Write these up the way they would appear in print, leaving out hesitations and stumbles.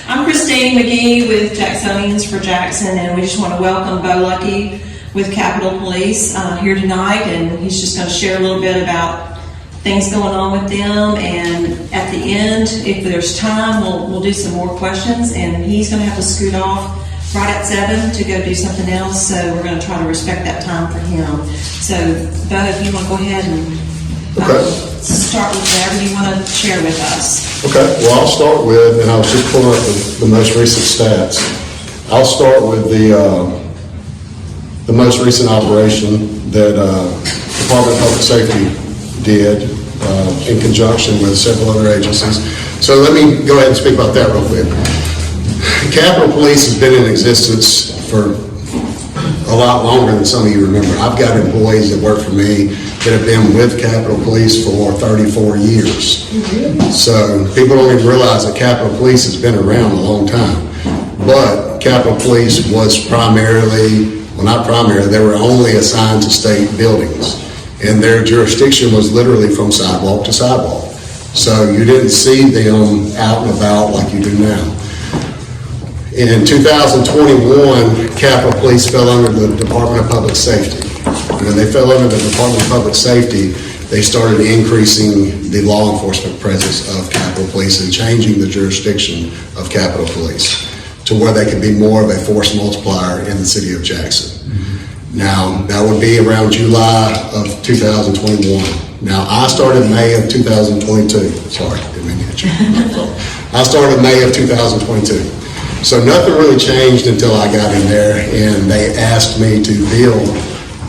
I'm Christine McGee with Jacksonians for Jackson, and we just want to welcome Bo Luckey with Capitol Police here tonight, and he's just going to share a little bit about things going on with them, and at the end, if there's time, we'll do some more questions, and he's going to have to scoot off right at 7 to go do something else, so we're going to try to respect that time for him. So, Bo, if you want to go ahead and start with whatever you want to share with us. Okay, well, I'll start with, and I was just pulling up the most recent stats. I'll start with the most recent operation that Department of Public Safety did in conjunction with several other agencies. So let me go ahead and speak about that real quick. Capitol Police has been in existence for a lot longer than some of you remember. I've got employees that work for me that have been with Capitol Police for 34 years. So people don't even realize that Capitol Police has been around a long time. But Capitol Police was primarily, well, not primarily, they were only assigned to state buildings. And their jurisdiction was literally from sidewalk to sidewalk. So you didn't see them out and about like you do now. In 2021, Capitol Police fell under the Department of Public Safety. When they fell under the Department of Public Safety, they started increasing the law enforcement presence of Capitol Police and changing the jurisdiction of Capitol Police to where they could be more of a force multiplier in the city of Jackson. Now, that would be around July of 2021. Now, I started May of 2022. Sorry, didn't mean to hit you. I started May of 2022. So nothing really changed until I got in there, and they asked me to build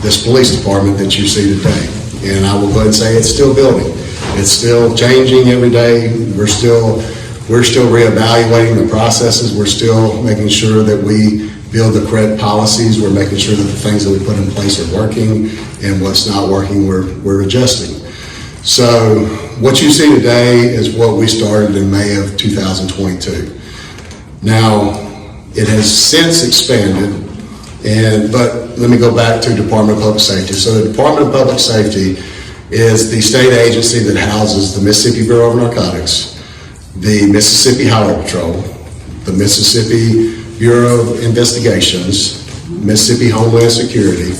this police department that you see today. And I will go ahead and say it's still building. It's still changing every day. We're still reevaluating the processes. We're still making sure that we build the correct policies. We're making sure that the things that we put in place are working, and what's not working, we're adjusting. So what you see today is what we started in May of 2022. Now, it has since expanded, but let me go back to Department of Public Safety. So the Department of Public Safety is the state agency that houses the Mississippi Bureau of Narcotics, the Mississippi Highway Patrol, the Mississippi Bureau of Investigations, Mississippi Homeland Security,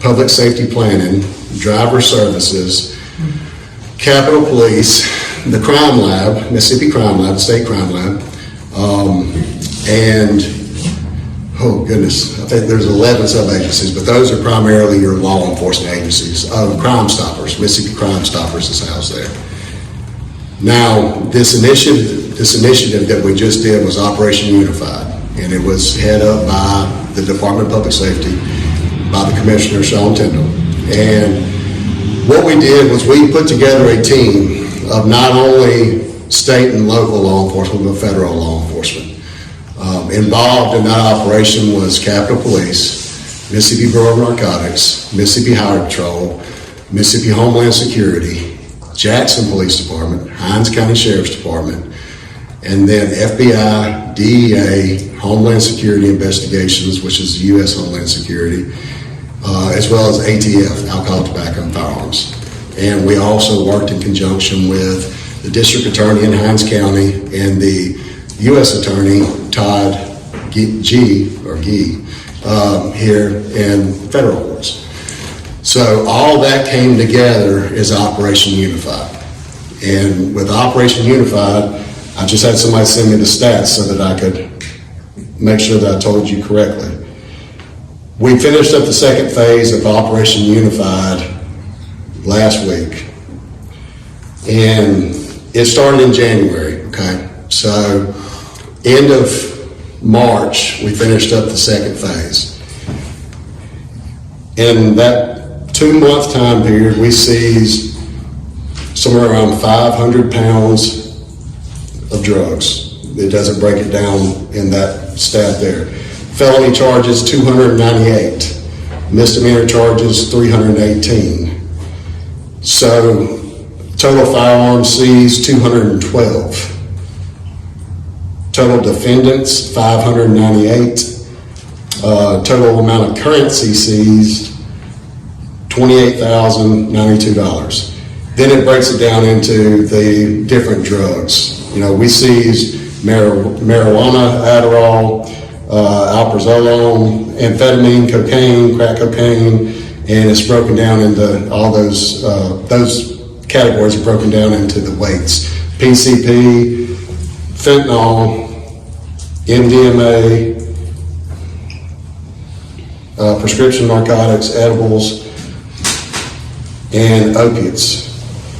Public Safety Planning, Driver Services, Capitol Police, the Crime Lab, Mississippi Crime Lab, the State Crime Lab, and oh goodness, I think there's 11 sub-agencies, but those are primarily your law enforcement agencies. Crime Stoppers, Mississippi Crime Stoppers is housed there. Now, this initiative that we just did was Operation Unified, and it was head up by the Department of Public Safety, by the Commissioner, Sean Tyndall. And what we did was we put together a team of not only state and local law enforcement, but federal law enforcement. Involved in that operation was Capitol Police, Mississippi Bureau of Narcotics, Mississippi Highway Patrol, Mississippi Homeland Security, Jackson Police Department, Hinds County Sheriff's Department, and then FBI, DEA, Homeland Security Investigations, which is the U.S. Homeland Security, as well as ATF, Alcohol, Tobacco, and Firearms. And we also worked in conjunction with the District Attorney in Hinds County and the U.S. Attorney, Todd Gee, here in federal courts. So all that came together as Operation Unified. And with Operation Unified, I just had somebody send me the stats so that I could make sure that I told you correctly. We finished up the second phase of Operation Unified last week. And it started in January, okay? So end of March, we finished up the second phase. In that 2-month time period, we seized somewhere around 500 pounds of drugs. It doesn't break it down in that stat there. Felony charges, 298. Misdemeanor charges, 318. So total firearms seized, 212. Total defendants, 598. Total amount of currency seized, $28,092. Then it breaks it down into the different drugs. You know, we seized marijuana, Adderall, alprazolam, amphetamine, cocaine, crack cocaine, and it's broken down into all those categories are broken down into the weights: PCP, fentanyl, MDMA, prescription narcotics, edibles, and opiates.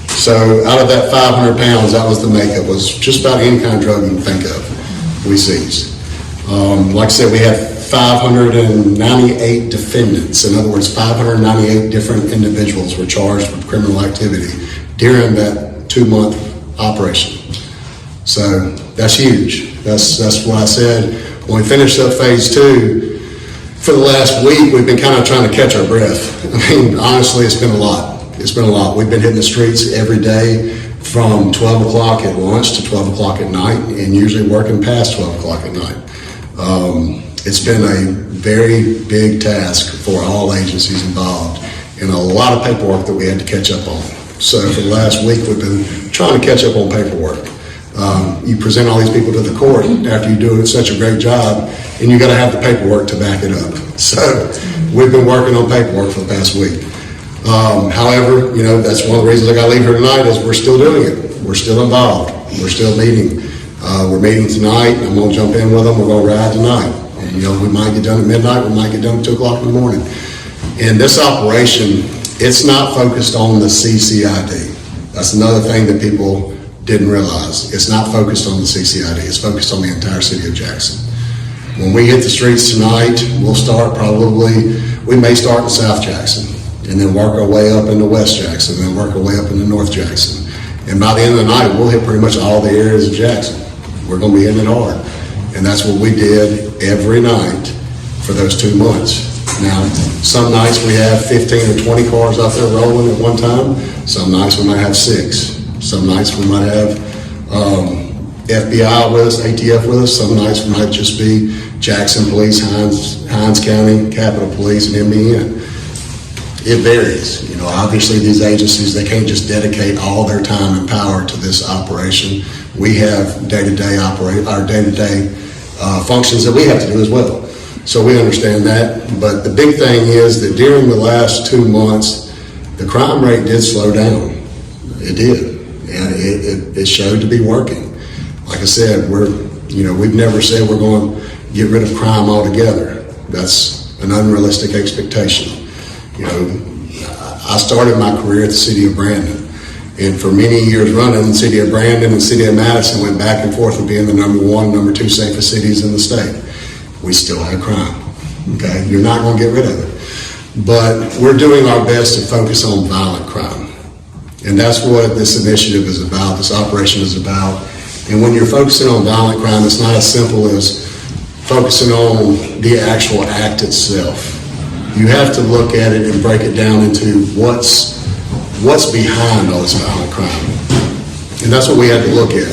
So out of that 500 pounds, that was the makeup, was just about any kind of drug you can think of, we seized. Like I said, we had 598 defendants. In other words, 598 different individuals were charged with criminal activity during that 2-month operation. So that's huge. That's what I said. When we finished up phase 2, for the last week, we've been kind of trying to catch our breath. I mean, honestly, it's been a lot. It's been a lot. We've been hitting the streets every day from 12 o'clock at lunch to 12 o'clock at night, and usually working past 12 o'clock at night. It's been a very big task for all agencies involved, and a lot of paperwork that we had to catch up on. So for the last week, we've been trying to catch up on paperwork. You present all these people to the court after you do such a great job, and you got to have the paperwork to back it up. So we've been working on paperwork for the past week. However, that's one of the reasons I got to leave here tonight is we're still doing it. We're still involved. We're still meeting. We're meeting tonight. I'm going to jump in with them. We're going to ride tonight. And, we might get done at midnight. We might get done at 2 o'clock in the morning. And this operation, it's not focused on the CCID. That's another thing that people didn't realize. It's not focused on the CCID. It's focused on the entire city of Jackson. When we hit the streets tonight, we may start in South Jackson and then work our way up into West Jackson and then work our way up into North Jackson. And by the end of the night, we'll hit pretty much all the areas of Jackson. We're going to be hitting it hard. And that's what we did every night for those 2 months. Now, some nights we have 15 or 20 cars out there rolling at one time. Some nights we might have 6. Some nights we might have FBI with us, ATF with us. Some nights we might just be Jackson Police, Hinds County, Capitol Police, and MBN. It varies. Obviously these agencies, they can't just dedicate all their time and power to this operation. We have day-to-day functions that we have to do as well. So we understand that. But the big thing is that during the last 2 months, the crime rate did slow down. It did. And it showed to be working. Like I said, we've never said we're going to get rid of crime altogether. That's an unrealistic expectation. I started my career at the city of Brandon, and for many years running, the city of Brandon and the city of Madison went back and forth with being the number 1, number 2 safest cities in the state. We still have crime. Okay, you're not going to get rid of it, but we're doing our best to focus on violent crime. And that's what this initiative is about, this operation is about. And when you're focusing on violent crime, it's not as simple as focusing on the actual act itself. You have to look at it and break it down into what's behind all this violent crime. And that's what we had to look at.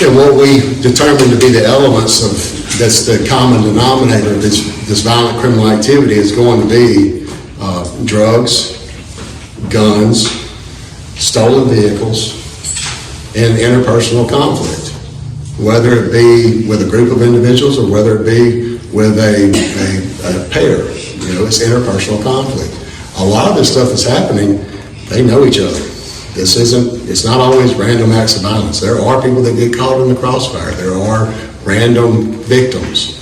And what we determined to be the elements that's the common denominator of this violent criminal activity is going to be drugs, guns, stolen vehicles, and interpersonal conflict, whether it be with a group of individuals or whether it be with a pair. It's interpersonal conflict. A lot of this stuff that's happening, they know each other. It's not always random acts of violence. There are people that get caught in the crossfire. There are random victims.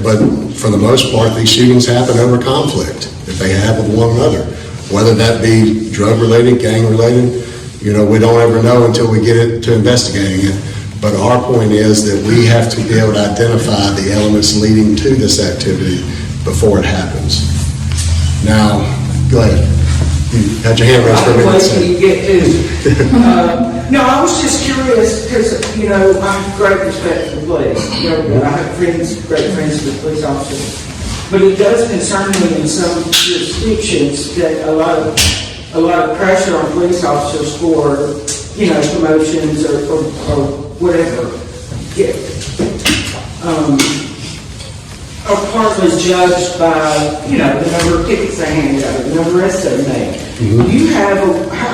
But for the most part, these shootings happen over conflict that they have with one another. Whether that be drug-related, gang-related, we don't ever know until we get it to investigating it. But our point is that we have to be able to identify the elements leading to this activity before it happens. Now, go ahead. You had your hand raised for a minute. You get to. No, I was just curious because, I have great respect for the police. I have great friends with police officers. But it does concern me in some jurisdictions that a lot of pressure on police officers for, promotions or whatever, are partly judged by, the number of tickets they hand out, the number of arrests they make. How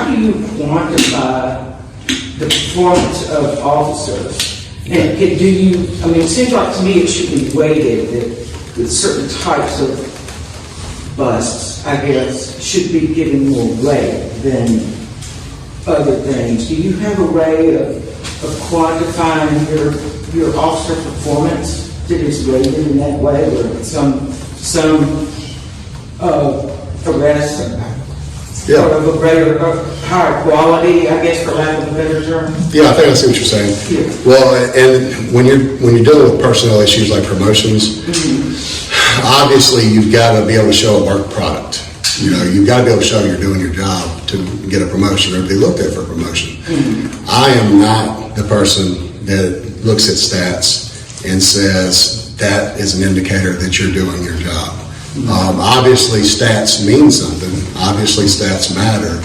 do you quantify the performance of officers And do you, I mean, it seems like to me it should be weighted that certain types of busts, I guess, should be given more weight than other things. Do you have a way of quantifying your officer performance that is weighted in that way, or some arrests Yeah. of a greater, higher quality, I guess, for lack of a better term? Yeah, I think I see what you're saying. Yeah. Well, and when you're dealing with personnel issues like promotions, obviously you've got to be able to show a work product. You know, you've got to be able to show you're doing your job to get a promotion or be looked at for a promotion. I am not the person that looks at stats and says that is an indicator that you're doing your job. Obviously stats mean something. Obviously stats matter.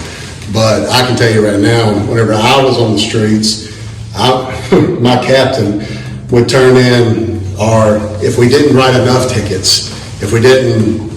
But I can tell you right now, whenever I was on the streets, my captain would turn in, or if we didn't write enough tickets, if we didn't,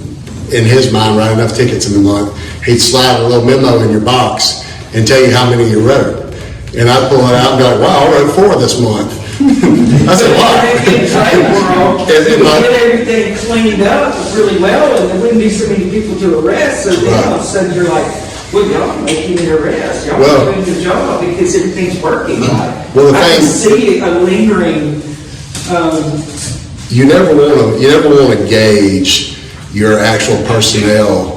in his mind, write enough tickets in the month, he'd slide a little memo in your box and tell you how many you wrote. And I'd pull it out and be like, wow, I wrote 4 this month. I said, wow. Get everything cleaned up really well, and there wouldn't be so many people to arrest, so then all of a sudden you're like, well, y'all making an arrest, y'all doing your job because everything's working right. Well, I can see a lingering, you never want to gauge your actual personnel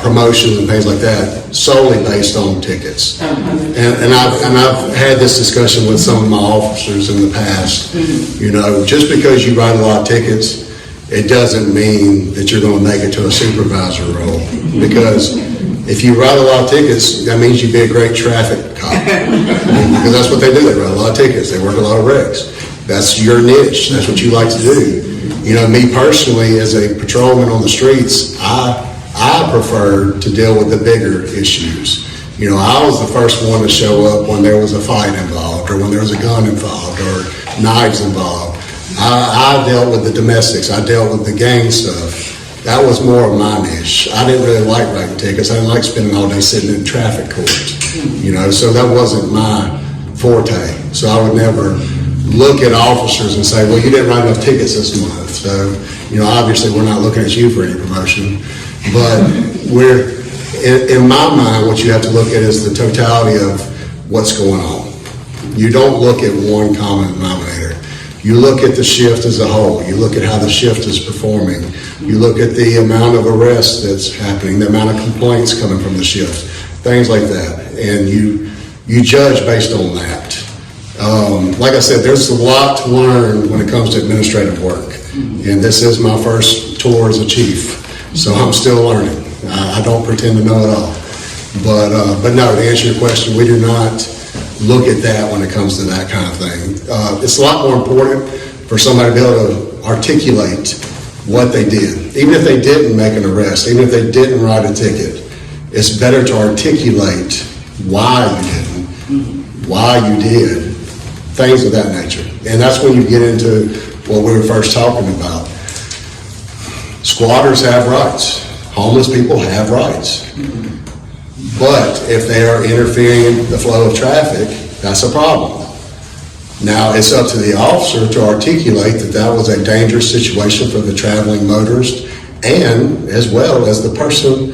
promotions and things like that solely based on tickets. And I've had this discussion with some of my officers in the past. You know, just because you write a lot of tickets, it doesn't mean that you're going to make it to a supervisor role. Because if you write a lot of tickets, that means you'd be a great traffic cop. Because that's what they do. They write a lot of tickets. They work a lot of wrecks. That's your niche. That's what you like to do. You know, me personally, as a patrolman on the streets, I prefer to deal with the bigger issues. You know, I was the first one to show up when there was a fight involved, or when there was a gun involved, or knives involved. I dealt with the domestics. I dealt with the gang stuff. That was more of my niche. I didn't really like writing tickets. I didn't like spending all day sitting in traffic court. You know, so that wasn't my forte. So I would never look at officers and say, well, you didn't write enough tickets this month. So, you know, obviously we're not looking at you for any promotion. But in my mind, what you have to look at is the totality of what's going on. You don't look at one common denominator. You look at the shift as a whole. You look at how the shift is performing. You look at the amount of arrests that's happening, the amount of complaints coming from the shift, things like that. And you judge based on that. Like I said, there's a lot to learn when it comes to administrative work. And this is my first tour as a chief. So I'm still learning. I don't pretend to know it all. But no, to answer your question, we do not look at that when it comes to that kind of thing. It's a lot more important for somebody to be able to articulate what they did. Even if they didn't make an arrest, even if they didn't write a ticket, it's better to articulate why you didn't, why you did, things of that nature. And that's when you get into what we were first talking about. Squatters have rights. Homeless people have rights. But if they are interfering in the flow of traffic, that's a problem. Now, it's up to the officer to articulate that that was a dangerous situation for the traveling motorist and as well as the person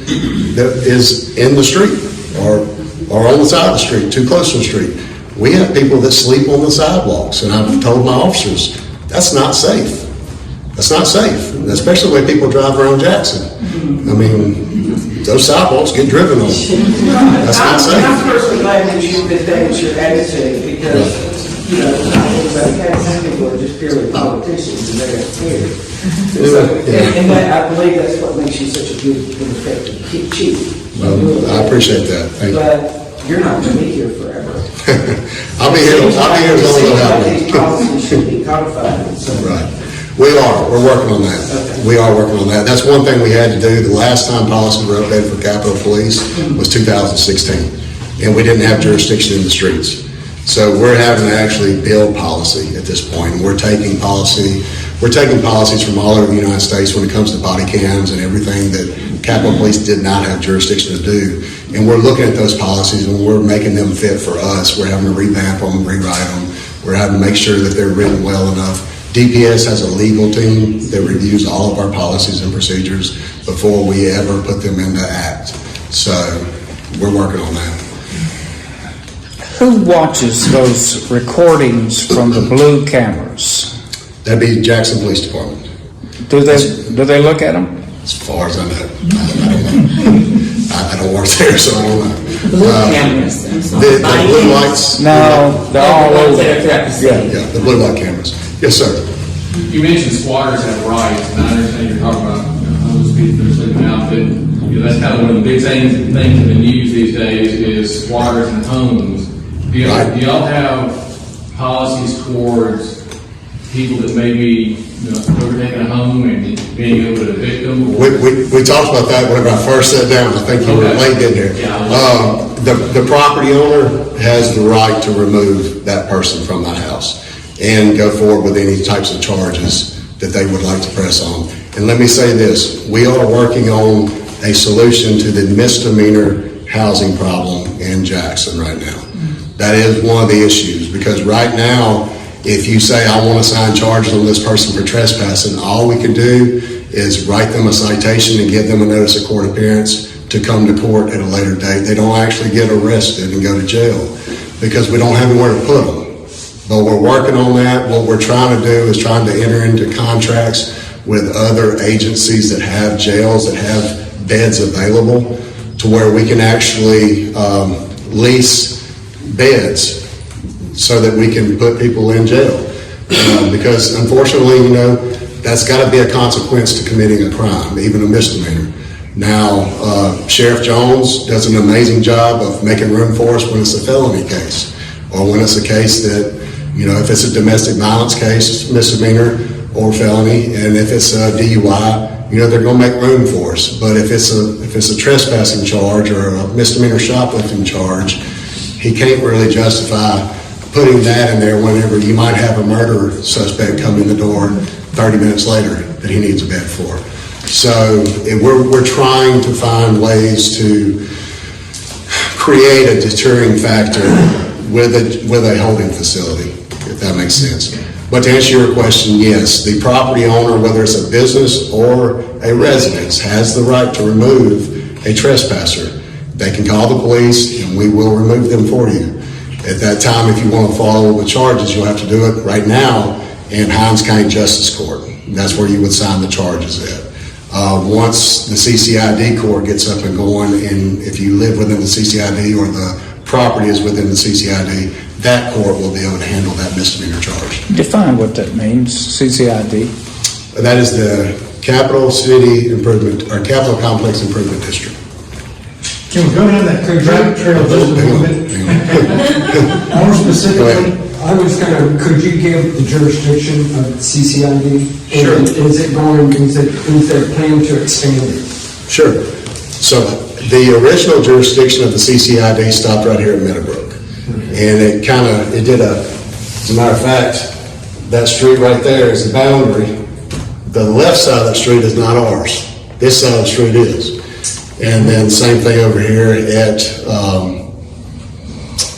that is in the street or on the side of the street, too close to the street. We have people that sleep on the sidewalks, and I've told my officers, that's not safe. That's not safe, especially the way people drive around Jackson. I mew, those sidewalks get driven on. That's not safe. I'm personally glad that that's your attitude, because, you know, some people are just purely politicians and they're scared. And that, I believe that's what makes you such a good and effective chief. Well, I appreciate that. Thank you. But you're not going to be here forever. I'll be here as long as I These have policies should be codified. Right. We are. We're working on that. Okay. We are working on that. That's one thing we had to do. The last time policies were updated for Capitol Police was 2016, and we didn't have jurisdiction in the streets. So we're having to actually build policy at this point. We're taking policies from all over the United States when it comes to body cams and everything that Capitol Police did not have jurisdiction to do. And we're looking at those policies and we're making them fit for us. We're having to revamp them, rewrite them, We're having to make sure that they're written well enough. DPS has a legal team that reviews all of our policies and procedures before we ever put them into act. So we're working on that. Who watches those recordings from the blue cameras? That'd be Jackson Police Department. Do they look at them? As far as I know. I don't work there, so I don't know. Blue cameras. The blue lights? No, they're all The ones over. that are throughout the city. Yeah, the blue light cameras. Yes, sir. You mentioned squatters have rights, and I understand you're talking about homeless people that are sleeping out, but that's kind of one of the big things in the news these days is squatters and homes. Do y'all have policies towards people that may be overtaking a home and being able to evict them? We talked about that whenever I first sat down. I think you were late in here. The property owner has the right to remove that person from that house and go forward with any types of charges that they would like to press on. And let me say this, we are working on a solution to the misdemeanor housing problem in Jackson right now. That is one of the issues, because right now, if you say, I want to sign charges on this person for trespassing, all we can do is write them a citation and give them a notice of court appearance to come to court at a later date. They don't actually get arrested and go to jail because we don't have anywhere to put them. But we're working on that. What we're trying to do is trying to enter into contracts with other agencies that have jails, that have beds available, to where we can actually lease beds so that we can put people in jail. Because unfortunately, that's got to be a consequence to committing a crime, even a misdemeanor. Now, Sheriff Jones does an amazing job of making room for us when it's a felony case, or when it's a case that, if it's a domestic violence case, misdemeanor or felony, and if it's a DUI, they're going to make room for us. But if it's a trespassing charge or a misdemeanor shoplifting charge, he can't really justify putting that in there whenever you might have a murder suspect come in the door 30 minutes later that he needs a bed for. So we're trying to find ways to create a deterring factor with a holding facility, if that makes sense. But to answer your question, yes, the property owner, whether it's a business or a residence, has the right to remove a trespasser. They can call the police and we will remove them for you. At that time, if you want to follow the charges, you'll have to do it right now in Hinds County Justice Court. That's where you would sign the charges at. Once the CCID court gets up and going, and if you live within the CCID or the property is within the CCID, that court will be able to handle that misdemeanor charge. Define what that means, CCID. That is the Capital City Improvement, or Capital Complex Improvement District. Can we go down that rabbit trail just a little bit? More specifically, I was could you give the jurisdiction of CCID? Sure. Is there a plan to expand it? Sure. So the original jurisdiction of the CCID stopped right here at Meadowbrook. And it did as a matter of fact, that street right there is the boundary. The left side of that street is not ours. This side of the street is. And then same thing over here at,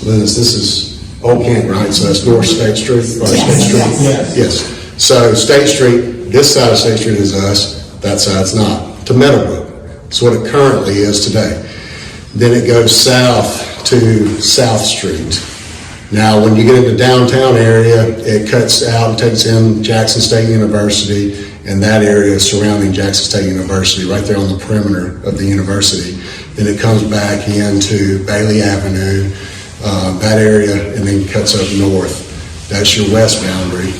Liz, this is Old Kent, right? So that's North State Street, or State Street? Yes. So State Street, this side of State Street is us, that side's not, to Meadowbrook. That's what it currently is today. Then it goes south to South Street. Now, when you get into downtown area, it cuts out and takes in Jackson State University, and that area surrounding Jackson State University, right there on the perimeter of the university. Then it comes back into Bailey Avenue, that area, and then cuts up north. That's your west boundary.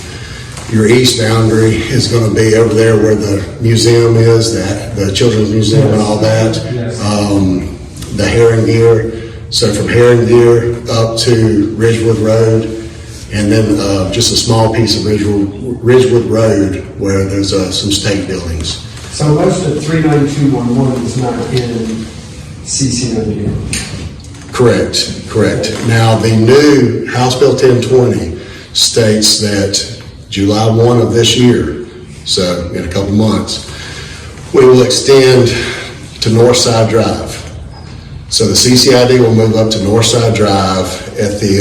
Your east boundary is going to be over there where the museum is, the Children's Museum and all that, the Herring Gear. So from Herring Gear up to Ridgewood Road, and then just a small piece of Ridgewood Road where there's some state buildings. So most of 39211 is not in CCID. Correct. Now the new House Bill 1020 states that July 1 of this year, so in a couple months, we will extend to Northside Drive. So the CCID will move up to Northside Drive at the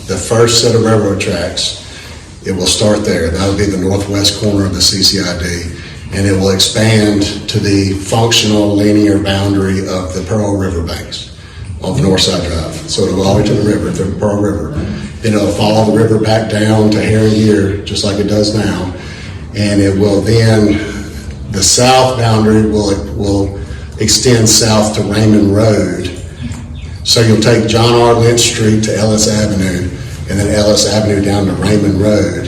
the first set of railroad tracks, it will start there. That will be the northwest corner of the CCID, and it will expand to the functional linear boundary of the Pearl River banks of Northside Drive. So it'll go all the way to the river, the Pearl River. Then it'll follow the river back down to Heron Gear, just like it does now. And it will then, the south boundary will extend south to Raymond Road. So you'll take John R. Lynch Street to Ellis Avenue, and then Ellis Avenue down to Raymond Road.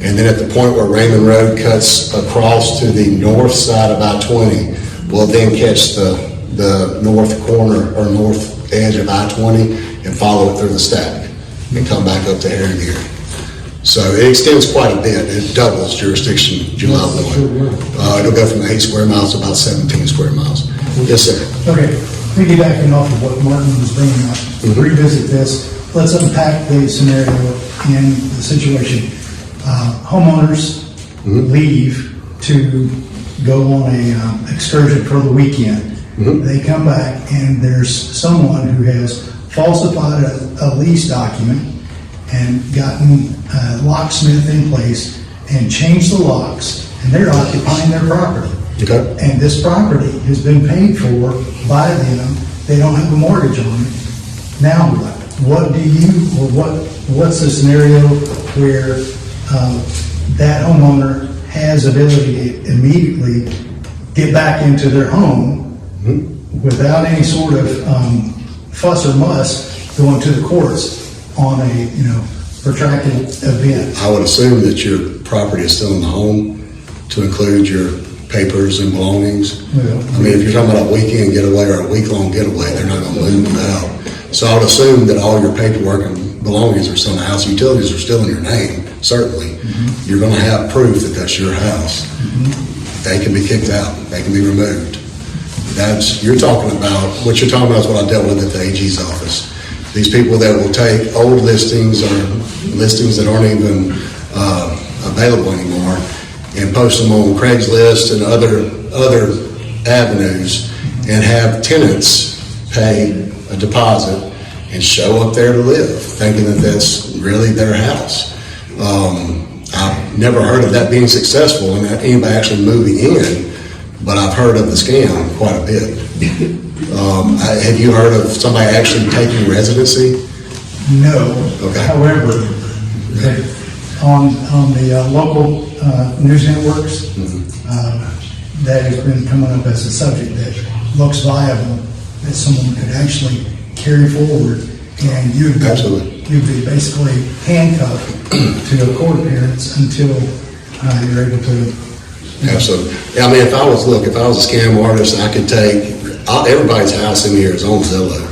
And then at the point where Raymond Road cuts across to the north side of I-20, we'll then catch the north corner or north edge of I-20 and follow it through the stack and come back up to Heron Gear. So it extends quite a bit. It doubles jurisdiction July 1. It'll go from 8 square miles to about 17 square miles. Yes, sir. Okay, piggybacking off of what Martin was bringing up, revisit this. Let's unpack the scenario and the situation. Homeowners leave to go on a excursion for the weekend. They come back and there's someone who has falsified a lease document and gotten a locksmith in place and changed the locks, and they're occupying their property. Okay. And this property has been paid for by them. They don't have a mortgage on it. Now what? What do you, or what's the scenario where that homeowner has ability to immediately get back into their home without any sort of fuss or muss going to the courts on a protracted event? I would assume that your property is still in the home to include your papers and belongings. Well, I mean, if you're talking about a weekend getaway or a week-long getaway, they're not going to move out. So I would assume that all your paperwork and belongings are still in the house. Utilities are still in your name, certainly. You're going to have proof that that's your house. They can be kicked out. They can be removed. What you're talking about is what I dealt with at the AG's office. These people that will take old listings or listings that aren't even available anymore and post them on Craigslist and other avenues and have tenants pay a deposit and show up there to live, thinking that that's really their house. I've never heard of that being successful and anybody actually moving in, but I've heard of the scam quite a bit. Have you heard of somebody actually taking residency? No. Okay. However, on the local news networks, that has been coming up as a subject that looks viable, that someone could actually carry forward, and you'd be basically handcuffed to a court appearance until you're able to. Absolutely. I mean, if I was a scam artist, I could take everybody's house in here is on Zillow.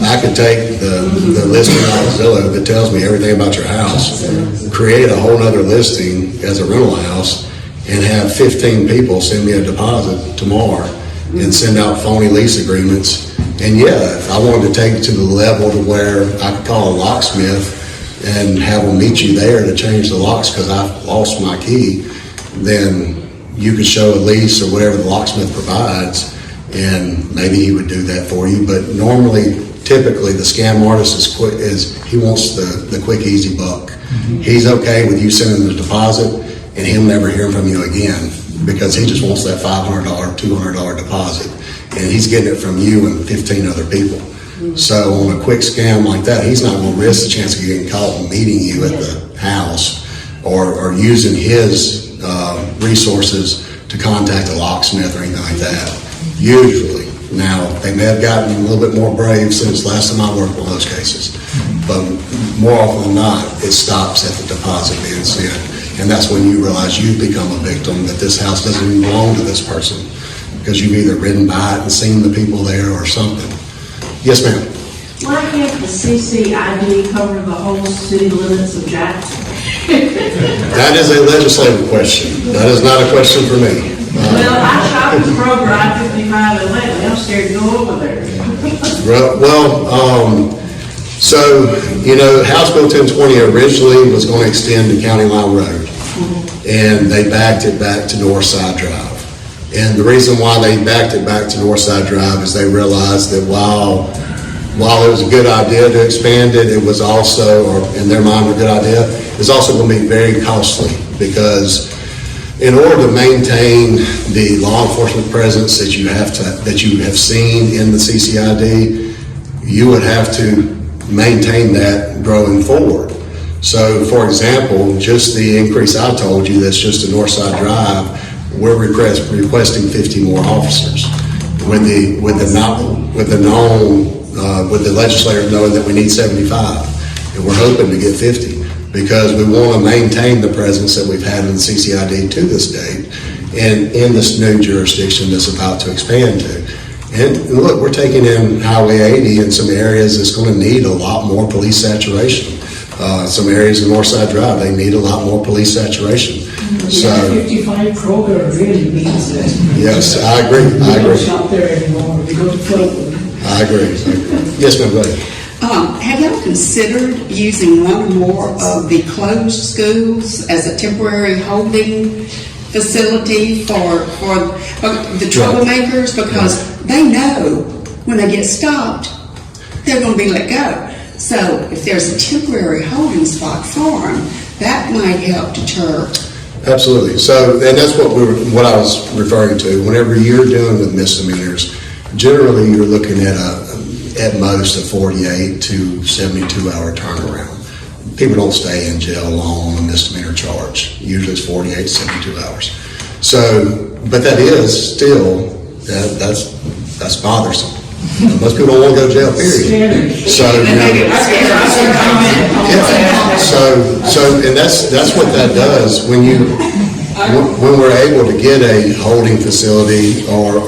I could take the listing on Zillow that tells me everything about your house, create a whole other listing as a rental house, and have 15 people send me a deposit tomorrow and send out phony lease agreements. And yeah, if I wanted to take it to the level to where I could call a locksmith and have them meet you there to change the locks because I've lost my key, then you could show a lease or whatever the locksmith provides, and maybe he would do that for you. But normally, typically, the scam artist he wants the quick, easy buck. He's okay with you sending the deposit and him never hearing from you again because he just wants that $500, $200 deposit, and he's getting it from you and 15 other people. So on a quick scam like that, he's not going to risk the chance of getting caught and meeting you at the house or using his resources to contact a locksmith or anything like that. Usually. Now, they may have gotten a little bit more brave since last time I worked on those cases. But more often than not, it stops at the deposit being sent. And that's when you realize you've become a victim, that this house doesn't even belong to this person. Because you've either ridden by it and seen the people there or something. Yes, ma'am. Why can't the CCID cover the whole city limits of Jackson? That is a legislative question. That is not a question for me. Well, I shop at Kroger, I-55 in Lately, I'm scared to go over there. So, House Bill 1020 originally was going to extend to County Line Road, and they backed it back to Northside Drive. And the reason why they backed it back to Northside Drive is they realized that while while it was a good idea to expand it, it was also, or in their mind, a good idea, it's also going to be very costly because in order to maintain the law enforcement presence that you have seen in the CCID, you would have to maintain that growing forward. So, for example, just the increase I told you, that's just a Northside Drive, we're requesting 50 more officers. With the legislators knowing that we need 75, and we're hoping to get 50 because we want to maintain the presence that we've had in the CCID to this date and in this new jurisdiction that's about to expand to. And look, we're taking in Highway 80 in some areas that's going to need a lot more police saturation. Some areas in Northside Drive, they need a lot more police saturation. So, 55 Kroger really needs it. yes, I agree. We don't shop there anymore, we go to Floatwood. I agree. Yes, ma'am, go ahead. Have y'all considered using one or more of the closed schools as a temporary holding facility for the troublemakers? Because they know when they get stopped, they're going to be let go. So if there's a temporary holding spot for them, that might help deter. Absolutely. So, and that's what I was referring to. Whenever you're dealing with misdemeanors, generally you're looking at most a 48 to 72 hour turnaround. People don't stay in jail long on a misdemeanor charge. Usually it's 48 to 72 hours. So, but that is still, that's bothersome. Most people don't want to go to jail, period. So, and that's what that does when we're able to get a holding facility or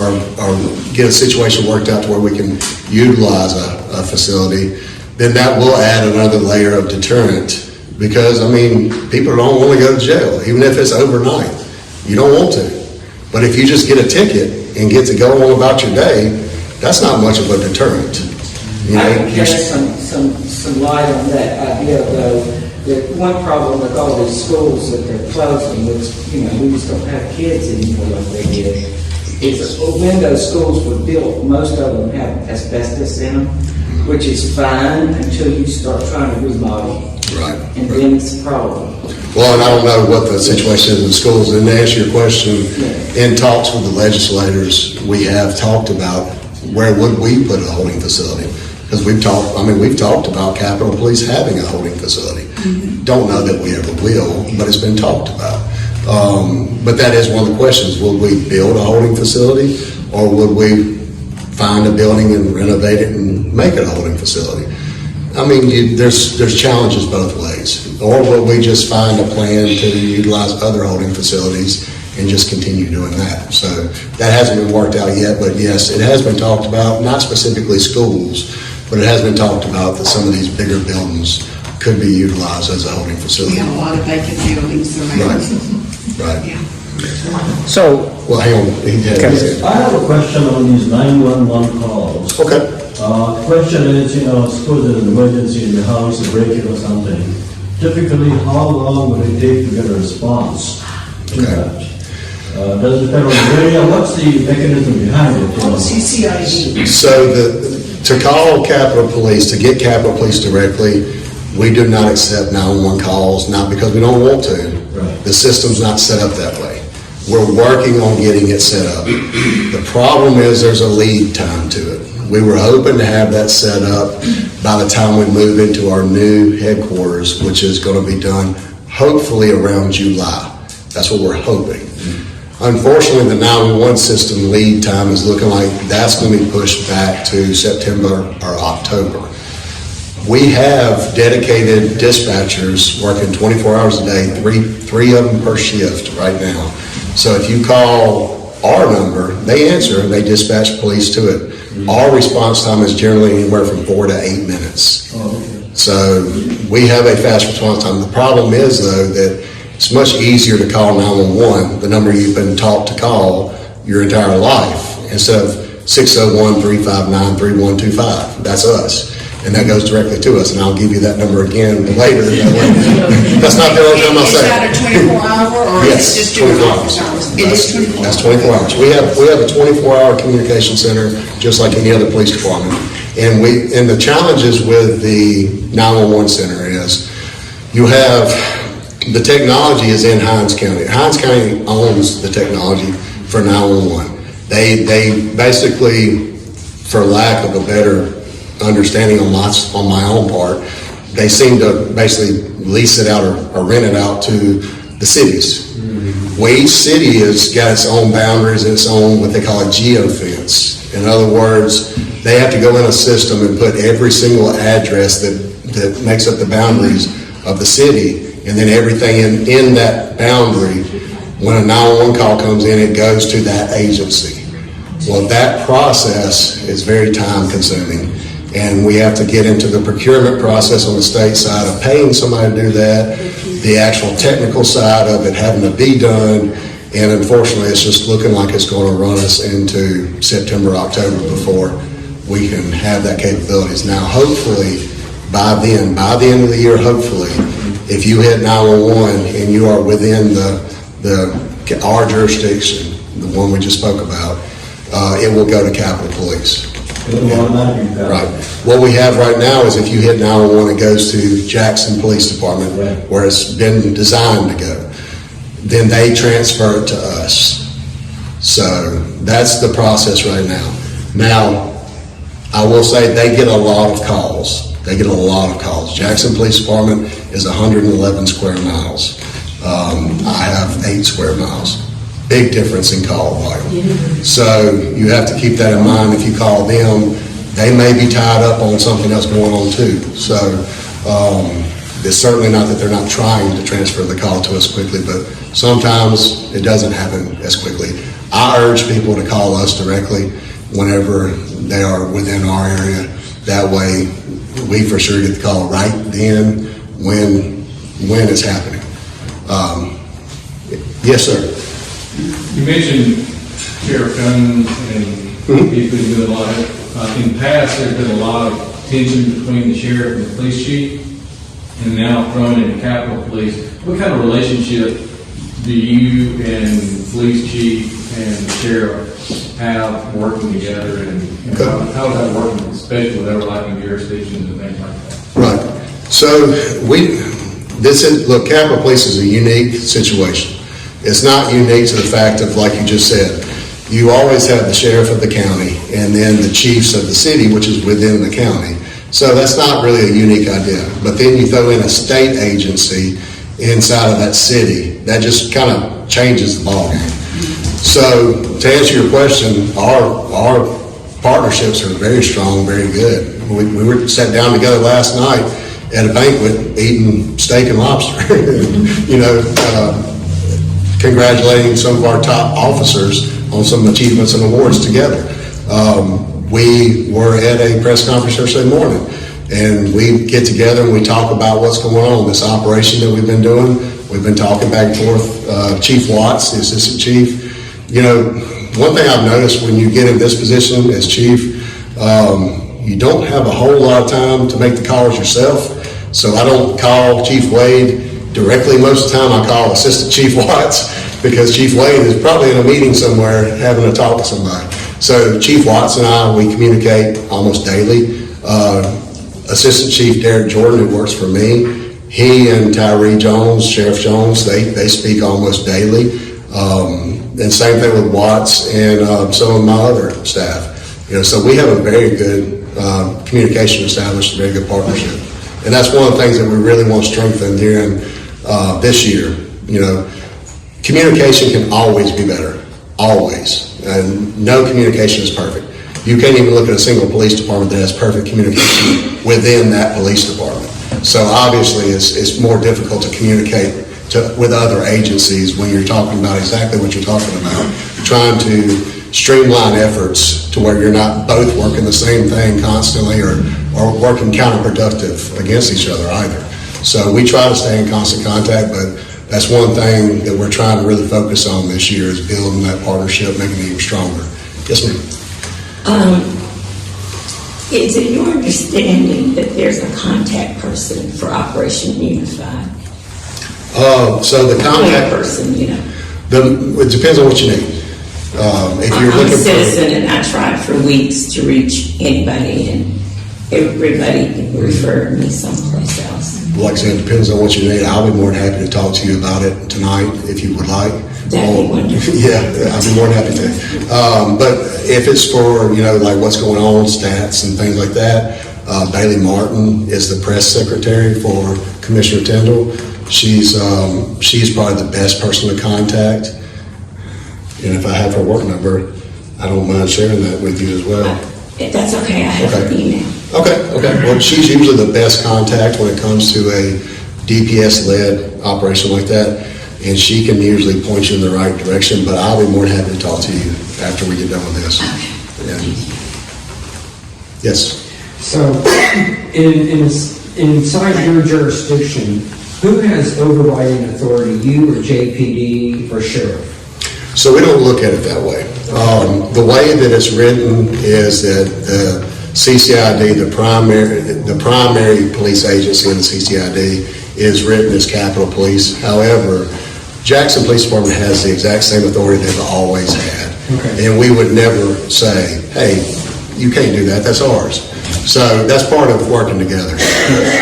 get a situation worked out to where we can utilize a facility, then that will add another layer of deterrent because, I mean, people don't want to go to jail, even if it's overnight. You don't want to. But if you just get a ticket and get to go on about your day, that's not much of a deterrent. You know, I can cast some light on that idea, though, that one problem with all these schools that they're closing, which, we just don't have kids anymore like they did, is that when those schools were built, most of them have asbestos in them, which is fine until you start trying to remodel. Right. And then it's a problem. Well, and I don't know what the situation is in the schools. And to answer your question, in talks with the legislators, we have talked about where would we put a holding facility? Because we've talked about Capitol Police having a holding facility. Mm-hmm. Don't know that we ever will, but it's been talked about. But that is one of the questions. Would we build a holding facility or would we find a building and renovate it and make it a holding facility? I mean, there's challenges both ways. Or will we just find a plan to utilize other holding facilities and just continue doing that? So that hasn't been worked out yet, but yes, it has been talked about, not specifically schools, but it has been talked about that some of these bigger buildings could be utilized as a holding facility. We have a lot of vacant buildings around. Right. Yeah. So, Well, hang on. He had his hand. I have a question on these 911 calls. Okay. Question is, suppose there's an emergency in the house, a break-in or something. Typically, how long would it take to get a response to that? Does it depend on the area? What's the mechanism behind it? CCID. So to call Capitol Police, to get Capitol Police directly, we do not accept 911 calls, not because we don't want to. Right. The system's not set up that way. We're working on getting it set up. The problem is there's a lead time to it. We were hoping to have that set up by the time we move into our new headquarters, which is going to be done hopefully around July. That's what we're hoping. Unfortunately, the 911 system lead time is looking like that's going to be pushed back to September or October. We have dedicated dispatchers working 24 hours a day, three of them per shift right now. So if you call our number, they answer and they dispatch police to it. Our response time is generally anywhere from 4 to 8 minutes. So we have a fast response time. The problem is, though, that it's much easier to call 911, the number you've been taught to call your entire life, instead of 601-359-3125. That's us. And that goes directly to us, and I'll give you that number again later. That's not the only time I'll say Is that a 24-hour or yes, is it just during 24 office hours? It is 24 That's 24 hours. We have a 24-hour communication center, just like any other police department. And the challenges with the 911 center is you have the technology is in Hinds County. Hinds County owns the technology for 911. They basically, for lack of a better understanding on my own part, they seem to basically lease it out or rent it out to the cities. Well, each city has got its own boundaries, its own what they call a geofence. In other words, they have to go in a system and put every single address that makes up the boundaries of the city, and then everything in that boundary, when a 911 call comes in, it goes to that agency. Well, that process is very time consuming, and we have to get into the procurement process on the state side of paying somebody to do that, the actual technical side of it having to be done, and unfortunately it's just looking like it's going to run us into September, October before we can have that capabilities. Now, hopefully, by the end of the year, hopefully, if you hit 911 and you are within our jurisdiction, the one we just spoke about, it will go to Capitol Police. Right. What we have right now is if you hit 911, it goes to Jackson Police Department, where it's been designed to go. Then they transfer it to us. So that's the process right now. Now, I will say they get a lot of calls. Jackson Police Department is 111 square miles. I have 8 square miles. Big difference in call volume. So you have to keep that in mind. If you call them, they may be tied up on something else going on too. So it's certainly not that they're not trying to transfer the call to us quickly, but sometimes it doesn't happen as quickly. I urge people to call us directly whenever they are within our area. That way we for sure get the call right then when it's happening. Yes, sir. You mentioned Sheriff Jones and he's been doing a lot of, in the past there's been a lot of tension between the sheriff and the police chief, and now thrown in the Capitol Police. What kind of relationship do you and the police chief and the sheriff have working together, and how is that working, especially with overlapping jurisdictions and things like that? Right. So look, Capitol Police is a unique situation. It's not unique to the fact of, like you just said, you always have the sheriff of the county and then the chiefs of the city, which is within the county. So that's not really a unique idea. But then you throw in a state agency inside of that city, that just kind of changes the ballgame. So to answer your question, our partnerships are very strong, very good. We were sat down together last night at a banquet eating steak and lobster, congratulating some of our top officers on some achievements and awards together. We were at a press conference yesterday morning, and we get together and we talk about what's going on, this operation that we've been doing. We've been talking back and forth. Chief Watts, the assistant chief, one thing I've noticed when you get in this position as chief, you don't have a whole lot of time to make the calls yourself. So I don't call Chief Wade directly. Most of the time I call Assistant Chief Watts, because Chief Wade is probably in a meeting somewhere having a talk to somebody. So Chief Watts and I, we communicate almost daily. Assistant Chief Derek Jordan, who works for me, he and Tyree Jones, Sheriff Jones, they speak almost daily. And same thing with Watts and some of my other staff. So we have a very good communication established, a very good partnership. And that's one of the things that we really want to strengthen during this year. Communication can always be better, always. And no communication is perfect. You can't even look at a single police department that has perfect communication within that police department. So obviously it's more difficult to communicate with other agencies when you're talking about exactly what you're talking about, trying to streamline efforts to where you're not both working the same thing constantly or working counterproductive against each other either. So we try to stay in constant contact, but that's one thing that we're trying to really focus on this year, is building that partnership, making it even stronger. Yes, ma'am. Is it your understanding that there's a contact person for Operation Unified? So the contact person, it depends on what you need. If you're I'm looking a citizen and I tried for weeks to reach anybody, and everybody referred me someplace else. Like I said, it depends on what you need. I'll be more than happy to talk to you about it tonight if you would like. That'd be wonderful. Yeah, I'd be more than happy to. But if it's for, like what's going on, stats and things like that, Bailey Martin is the press secretary for Commissioner Tyndall. She's probably the best person to contact. And if I have her work number, I don't mind sharing that with you as well. That's okay, I have her email. Okay. Well, she's usually the best contact when it comes to a DPS-led operation like that, and she can usually point you in the right direction, but I'll be more than happy to talk to you after we get done with this. Yeah. Yes? So, inside your jurisdiction, who has overriding authority, you or JPD or sheriff? So we don't look at it that way. The way that it's written is that the CCID, the primary police agency in the CCID, is written as Capitol Police. However, Jackson Police Department has the exact same authority they've always had. Okay. And we would never say, hey, you can't do that, that's ours. So that's part of working together.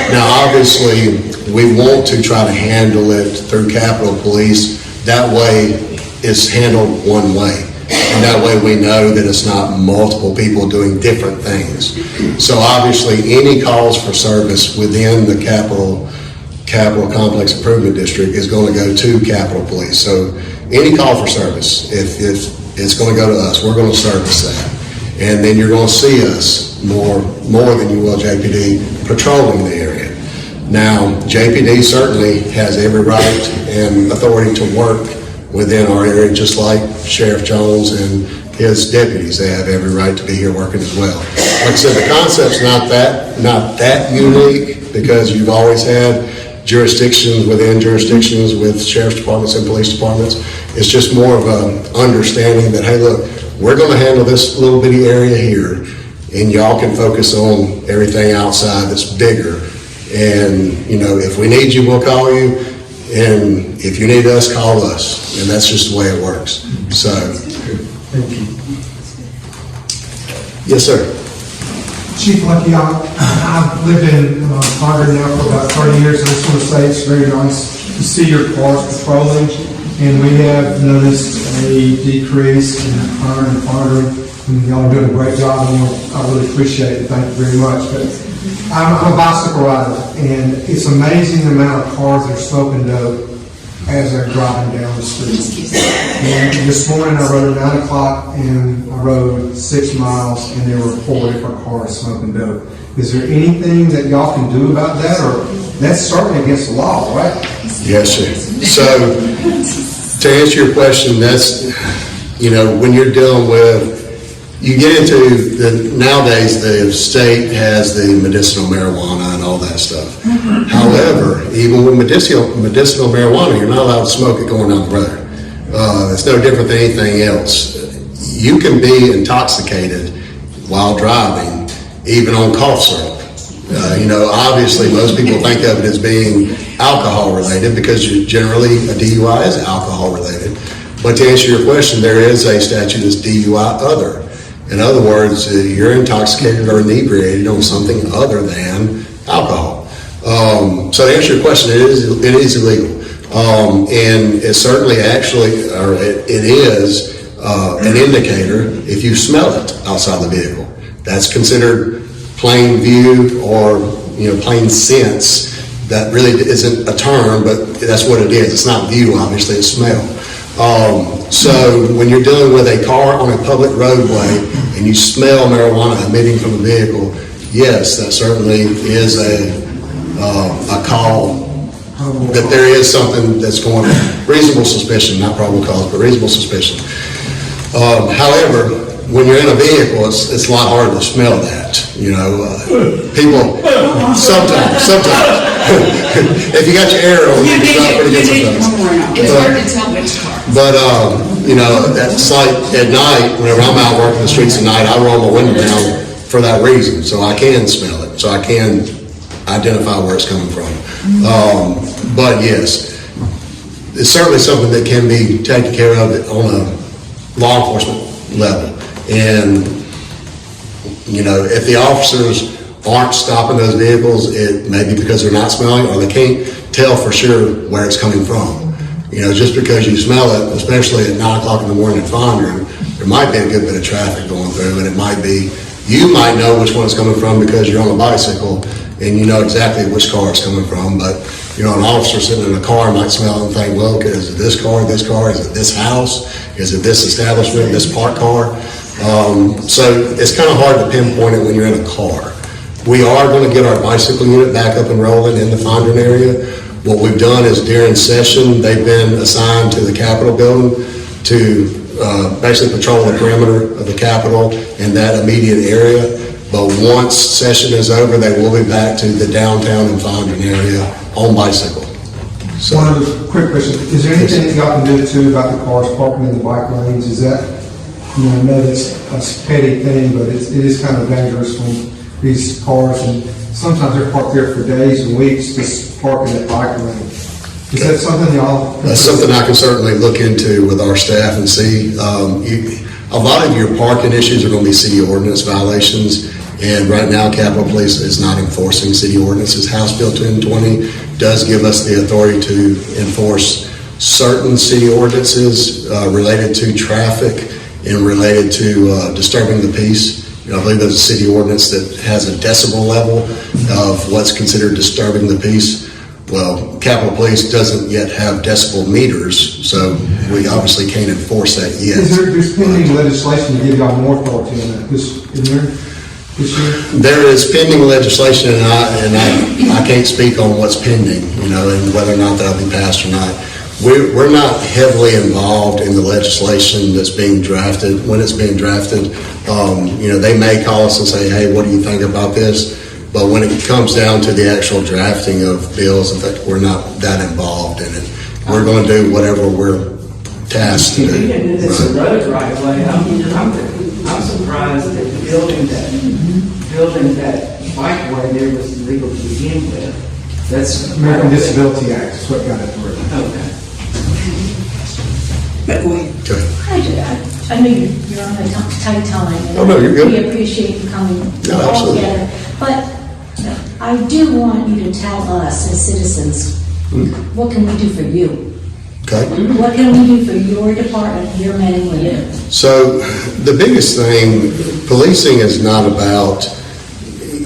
Now, obviously, we want to try to handle it through Capitol Police. That way, it's handled one way. And that way we know that it's not multiple people doing different things. So obviously, any calls for service within the Capitol Complex Improvement District is going to go to Capitol Police. So any call for service, if it's going to go to us, we're going to service that. And then you're going to see us more than you will JPD patrolling the area. Now, JPD certainly has every right and authority to work within our area, just like Sheriff Jones and his deputies. They have every right to be here working as well. Like I said, the concept's not that unique, because you've always had jurisdictions within jurisdictions with sheriff's departments and police departments. It's just more of an understanding that, hey, look, we're going to handle this little bitty area here, and y'all can focus on everything outside that's bigger. And, if we need you, we'll call you. And if you need us, call us. And that's just the way it works. So. Thank you. Yes, sir. Chief Luckey, I've lived in Concord now for about 30 years. I just want to say it's very nice to see your cars patrolling. And we have noticed a decrease in crime and firing. And y'all are doing a great job. And I really appreciate it. Thank you very much. But I'm a bicycle rider, and it's amazing the amount of cars that are smoking dope as they're driving down the street. And this morning I rode at 9 o'clock, and I rode 6 miles, and there were 4 different cars smoking dope. Is there anything that y'all can do about that, or that's certainly against the law, right? Yes, sir. So, to answer your question, that's, when you're dealing with, you get into nowadays the state has the medicinal marijuana and all that stuff. However, even with medicinal marijuana, you're not allowed to smoke it going down the road. It's no different than anything else. You can be intoxicated while driving, even on cough syrup. Obviously most people think of it as being alcohol related, because generally a DUI is alcohol related. But to answer your question, there is a statute that's DUI other. In other words, you're intoxicated or inebriated on something other than alcohol. So to answer your question, it is illegal. And it's certainly it is an indicator if you smell it outside the vehicle. That's considered plain view or plain sense. That really isn't a term, but that's what it is. It's not view, obviously, it's smell. So when you're dealing with a car on a public roadway and you smell marijuana emitting from the vehicle, yes, that certainly is a call that there is something that's going on. Reasonable suspicion, not probable cause, but reasonable suspicion. However, when you're in a vehicle, it's a lot harder to smell that. People sometimes. If you got your air on, you can smell pretty good sometimes. It's hard to tell which car. But that's like at night, whenever I'm out working the streets at night, I roll my window down for that reason, so I can smell it, so I can identify where it's coming from. But yes, it's certainly something that can be taken care of on a law enforcement level. And if the officers aren't stopping those vehicles, it may be because they're not smelling, or they can't tell for sure where it's coming from. You know, just because you smell it, especially at 9 o'clock in the morning at Fondren, there might be a good bit of traffic going through, and it might be, you might know which one it's coming from because you're on a bicycle and you know exactly which car it's coming from, but you know, an officer sitting in a car might smell and think, well, is it this car, is it this house, is it this establishment, this parked car? So it's kind of hard to pinpoint it when you're in a car. We are going to get our bicycle unit back up and rolling in the Fondren area. What we've done is during session, they've been assigned to the Capitol building to basically patrol the perimeter of the Capitol in that immediate area. But once session is over, they will be back to the downtown and Fondren area on bicycle. So, One other quick question, is there anything that y'all can do too about the cars parking in the bike lanes? Is that, you know, I know that's a petty thing, but it is kind of dangerous when these cars, and sometimes they're parked there for days and weeks, just parking that bike lane. Is that something y'all? that's something I can certainly look into with our staff and see. A lot of your parking issues are going to be city ordinance violations, and right now Capitol Police is not enforcing city ordinances. House Bill 1020 does give us the authority to enforce certain city ordinances related to traffic and related to disturbing the peace. You know, I believe there's a city ordinance that has a decibel level of what's considered disturbing the peace. Well, Capitol Police doesn't yet have decibel meters, so we obviously can't enforce that yet. There's pending legislation to give y'all more authority in that, in there this year? There is pending legislation, and I can't speak on what's pending, you know, and whether or not that'll be passed or not. We're not heavily involved in the legislation that's being drafted. When it's being drafted, you know, they may call us and say, hey, what do you think about this? But when it comes down to the actual drafting of bills, in fact, we're not that involved in it. We're going to do whatever we're tasked to do. It's a road right away. I'm surprised that building that bikeway there was illegal to begin with. That's American Disability Act is what got it through. Okay. But go ahead. Okay. I know you're on a tight time. And Oh, no, you're good. We appreciate you coming No, all absolutely. together. But I do want you to tell us as citizens, what can we do for you? Okay. What can we do for your department, your men and women? So the biggest thing, policing is not about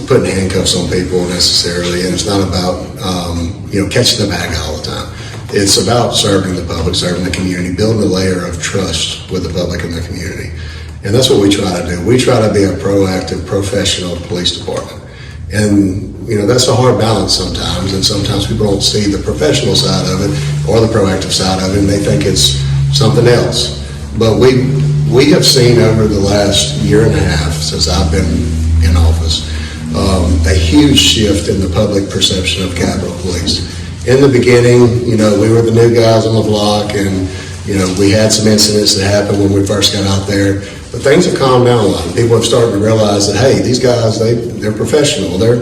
putting handcuffs on people necessarily, and it's not about you know, catching the bad guy all the time. It's about serving the public, serving the community, building a layer of trust with the public and the community. And that's what we try to do. We try to be a proactive, professional police department. And, you know, that's a hard balance sometimes, and sometimes people don't see the professional side of it or the proactive side of it, and they think it's something else. But we have seen over the last year and a half since I've been in office, a huge shift in the public perception of Capitol Police. In the beginning, you know, we were the new guys on the block, and, you know, we had some incidents that happened when we first got out there, but things have calmed down a lot. People have started to realize that, hey, these guys, they're professional, they're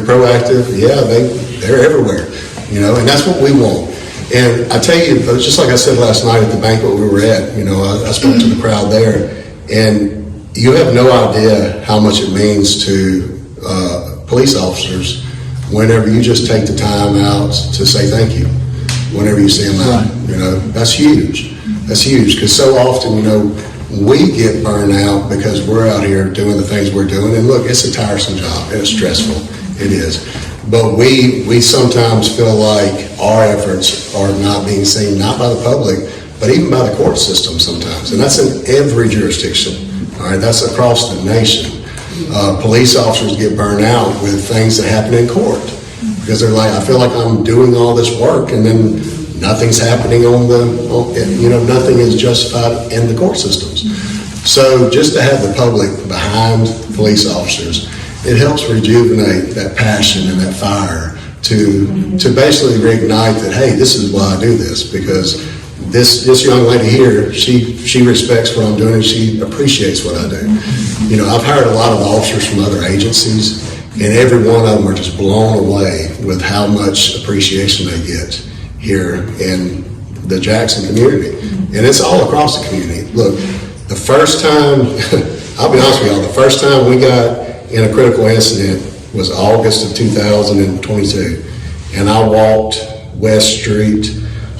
proactive, yeah, they're everywhere, you know, and that's what we want. And I tell you, just like I said last night at the banquet we were at, you know, I spoke to the crowd there, and you have no idea how much it means to police officers whenever you just take the time out to say thank you, whenever you see them out. You know, that's huge. That's huge, because so often, you know, we get burned out because we're out here doing the things we're doing. And look, it's a tiresome job, and it's stressful. It is. But we sometimes feel like our efforts are not being seen, not by the public, but even by the court system sometimes. And that's in every jurisdiction. All right, that's across the nation. Police officers get burned out with things that happen in court because they're like, I feel like I'm doing all this work and then nothing's happening you know, nothing is justified in the court systems. So just to have the public behind police officers, it helps rejuvenate that passion and that fire to basically reignite that, hey, this is why I do this, because this young lady here, she respects what I'm doing and she appreciates what I do. You know, I've hired a lot of officers from other agencies, and every one of them are just blown away with how much appreciation they get here in the Jackson community. And it's all across the community. Look, the first time, I'll be honest with y'all, the first time we got in a critical incident was August of 2022. And I walked West Street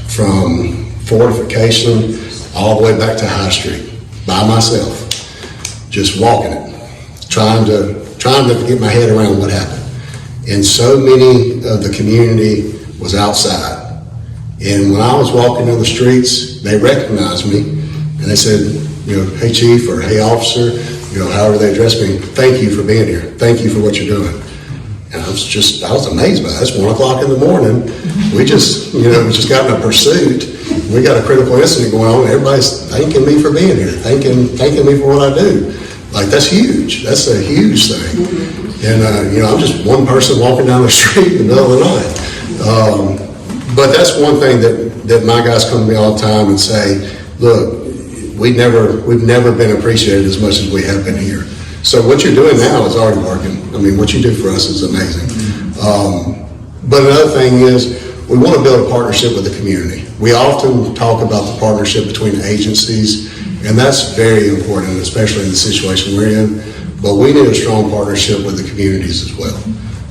from Fortification all the way back to High Street by myself, just walking it, trying to get my head around what happened. And so many of the community was outside. And when I was walking on the streets, they recognized me and they said, hey chief, or hey officer, however they addressed me, thank you for being here. Thank you for what you're doing. And I was amazed by that. It's 1 o'clock in the morning. We just got in a pursuit. We got a critical incident going on. Everybody's thanking me for being here, thanking me for what I do. Like, that's huge. That's a huge thing. And, I'm just one person walking down the street in the middle of the night. But that's one thing that my guys come to me all the time and say, look, we've never been appreciated as much as we have been here. So what you're doing now is already working. I mean, what you do for us is amazing. But another thing is, we want to build a partnership with the community. We often talk about the partnership between agencies, and that's very important, especially in the situation we're in. But we need a strong partnership with the communities as well,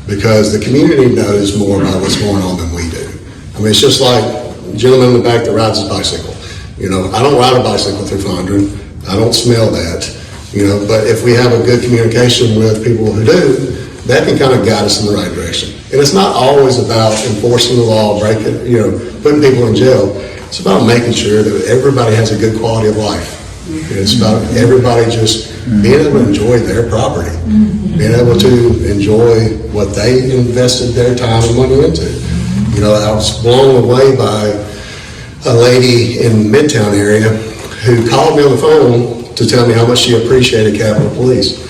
because the community knows more about what's going on than we do. I mean, it's just like the gentleman in the back that rides his bicycle. I don't ride a bicycle through Fondren. I don't smell that. But if we have a good communication with people who do, that can kind of guide us in the right direction. And it's not always about enforcing the law, putting people in jail. It's about making sure that everybody has a good quality of life. It's about everybody just being able to enjoy their property, being able to enjoy what they invested their time and money into. I was blown away by a lady in Midtown area who called me on the phone to tell me how much she appreciated Capitol Police.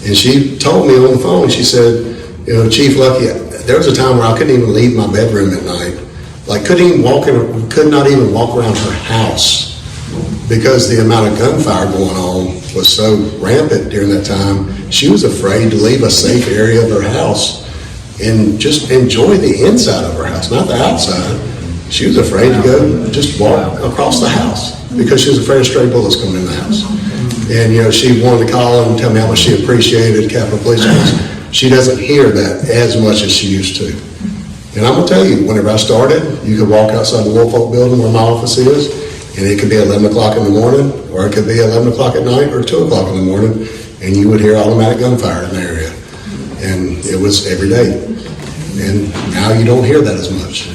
And she told me on the phone, she said, Chief Luckey, there was a time where I couldn't even leave my bedroom at night. Like, could not even walk around her house because the amount of gunfire going on was so rampant during that time. She was afraid to leave a safe area of her house and just enjoy the inside of her house, not the outside. She was afraid to go just walk across the house because she was afraid of stray bullets coming in the house. And, she wanted to call and tell me how much she appreciated Capitol Police Force. She doesn't hear that as much as she used to. And I'm going to tell you, whenever I started, you could walk outside the Woolfolk building where my office is, and it could be 11 o'clock in the morning, or it could be 11 o'clock at night, or 2 o'clock in the morning, and you would hear automatic gunfire in the area. And it was every day. And now you don't hear that as much.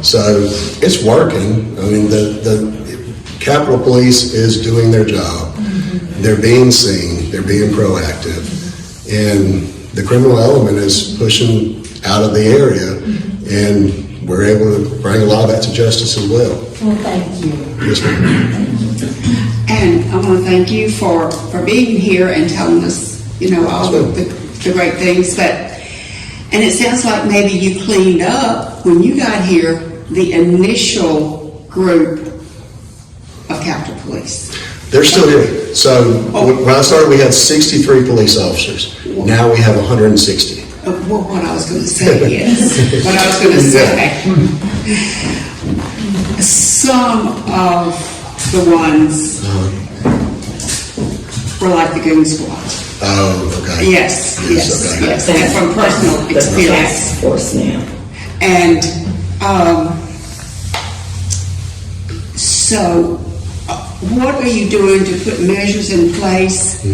So it's working. I mean, the Capitol Police is doing their job. They're being seen. They're being proactive. And the criminal element is pushing out of the area, and we're able to bring a lot of that to justice as well. Well, thank you. Yes, ma'am. And I want to thank you for being here and telling us, all the great things. And it sounds like maybe you cleaned up when you got here the initial group of Capitol Police. They're still here. So when I started, we had 63 police officers. Now we have 160. What I was going to say, yes. What I was going to say. Some of the ones were like the Goon Squad. Oh, okay. Yes. Okay. Yes. And from personal experience. Task force now. And so, what are you doing to put measures in place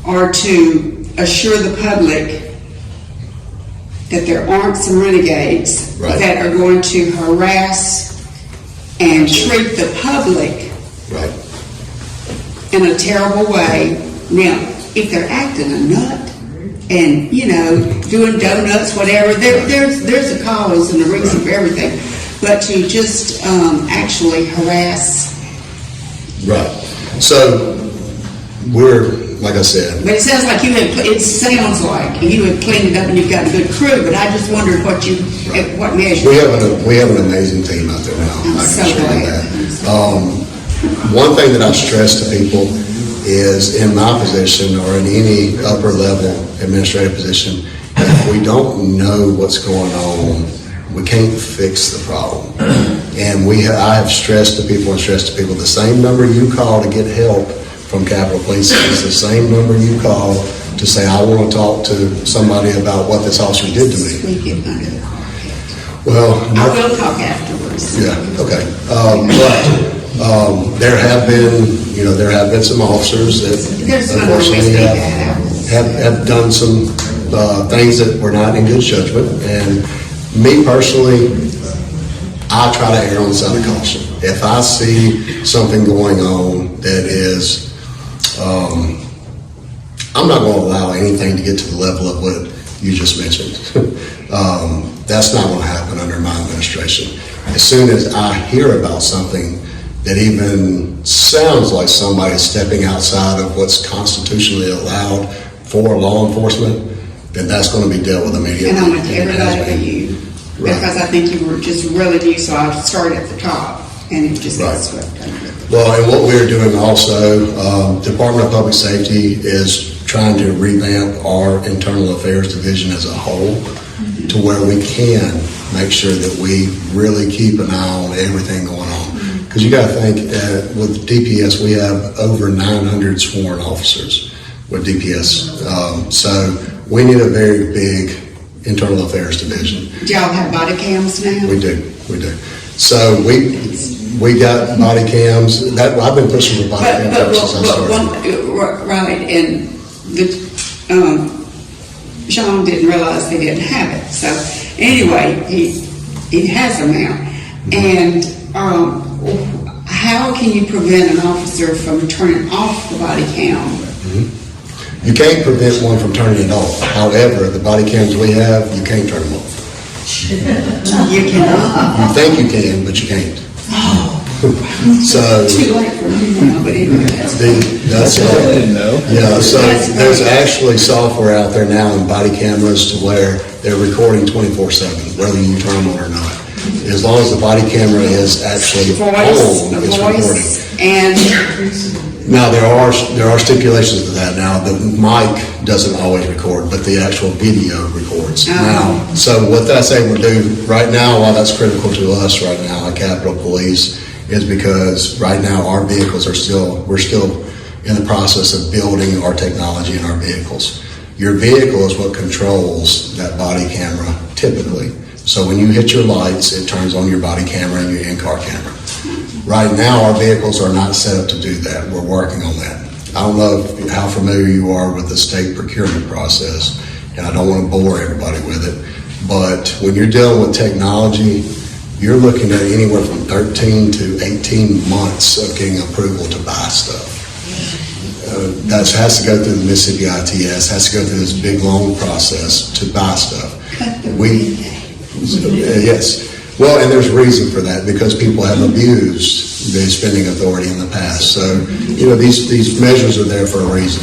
or to assure the public that there aren't some renegades that are going to harass and treat the public in a terrible way? Now, if they're acting a nut and, doing donuts, whatever, there's a cause and a reason for everything. But to just actually harass. Right. So we're, like I said. But it sounds like you had cleaned it up and you've got a good crew, but I just wondered what measures. We have an amazing team out there now. I'm so glad. One thing that I stress to people is, in my position or in any upper level administrative position, if we don't know what's going on, we can't fix the problem. And I have stressed to people the same number you call to get help from Capitol Police is the same number you call to say, I want to talk to somebody about what this officer did to me. We get under the carpet. Well, I will talk afterwards. yeah, okay. But there have been some officers that There's not unfortunately always be that. have done some things that were not in good judgment. And me personally, I try to err on the side of caution. If I see something going on that is, I'm not going to allow anything to get to the level of what you just mentioned. That's not going to happen under my administration. As soon as I hear about something that even sounds like somebody stepping outside of what's constitutionally allowed for law enforcement, then that's going to be dealt with immediately. And I want everybody It has but been. you, Right. because I think you were just really new, so I started at the top, and it just got Right. swept under. Well, and what we're doing also, Department of Public Safety is trying to revamp our internal affairs division as a whole to where we can make sure that we really keep an eye on everything going on. Because you got to think, with DPS, we have over 900 sworn officers with DPS. So we need a very big internal affairs division. Do y'all have body cams now? We do. So we got body cams. That I've been pushing for body cams ever since I started. Right, and Sean didn't realize they didn't have it. So anyway, he has them now. And how can you prevent an officer from turning off the body cam? You can't prevent one from turning it off. However, the body cams we have, you can't turn them off. You cannot. You think you can, but you can't. So Too late for me now, but anyway, that's I didn't know. Yeah, so there's actually software out there now in body cameras to where they're recording 24/7, whether you turn them on or not. As long as the body camera is actually on, it's recording. voice, and Now, there are stipulations to that. Now, the mic doesn't always record, but the actual video records. Now, so what I say we'll do right now, why that's critical to us right now at Capitol Police, is because right now our vehicles we're still in the process of building our technology in our vehicles. Your vehicle is what controls that body camera typically. So when you hit your lights, it turns on your body camera and your in-car camera. Right now, our vehicles are not set up to do that. We're working on that. I don't know how familiar you are with the state procurement process, and I don't want to bore everybody with it, but when you're dealing with technology, you're looking at anywhere from 13 to 18 months of getting approval to buy stuff. That has to go through the Mississippi ITS, has to go through this big, long process to buy stuff. Yes. Well, and there's reason for that, because people have abused the spending authority in the past. So, these measures are there for a reason.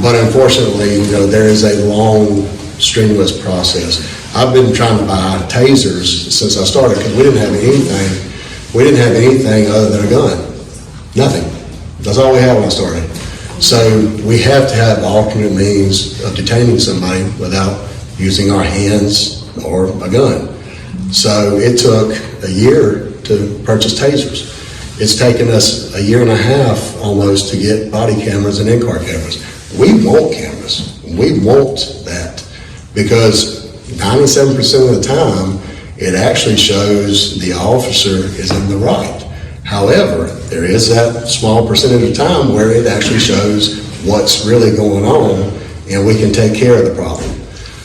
But unfortunately, there is a long, strenuous process. I've been trying to buy tasers since I started, because we didn't have anything. We didn't have anything other than a gun. Nothing. That's all we had when I started. So we have to have alternate means of detaining somebody without using our hands or a gun. So it took a year to purchase tasers. It's taken us a year and a half almost to get body cameras and in-car cameras. We want cameras. We want that because 97% of the time, it actually shows the officer is in the right. However, there is that small percentage of time where it actually shows what's really going on, and we can take care of the problem.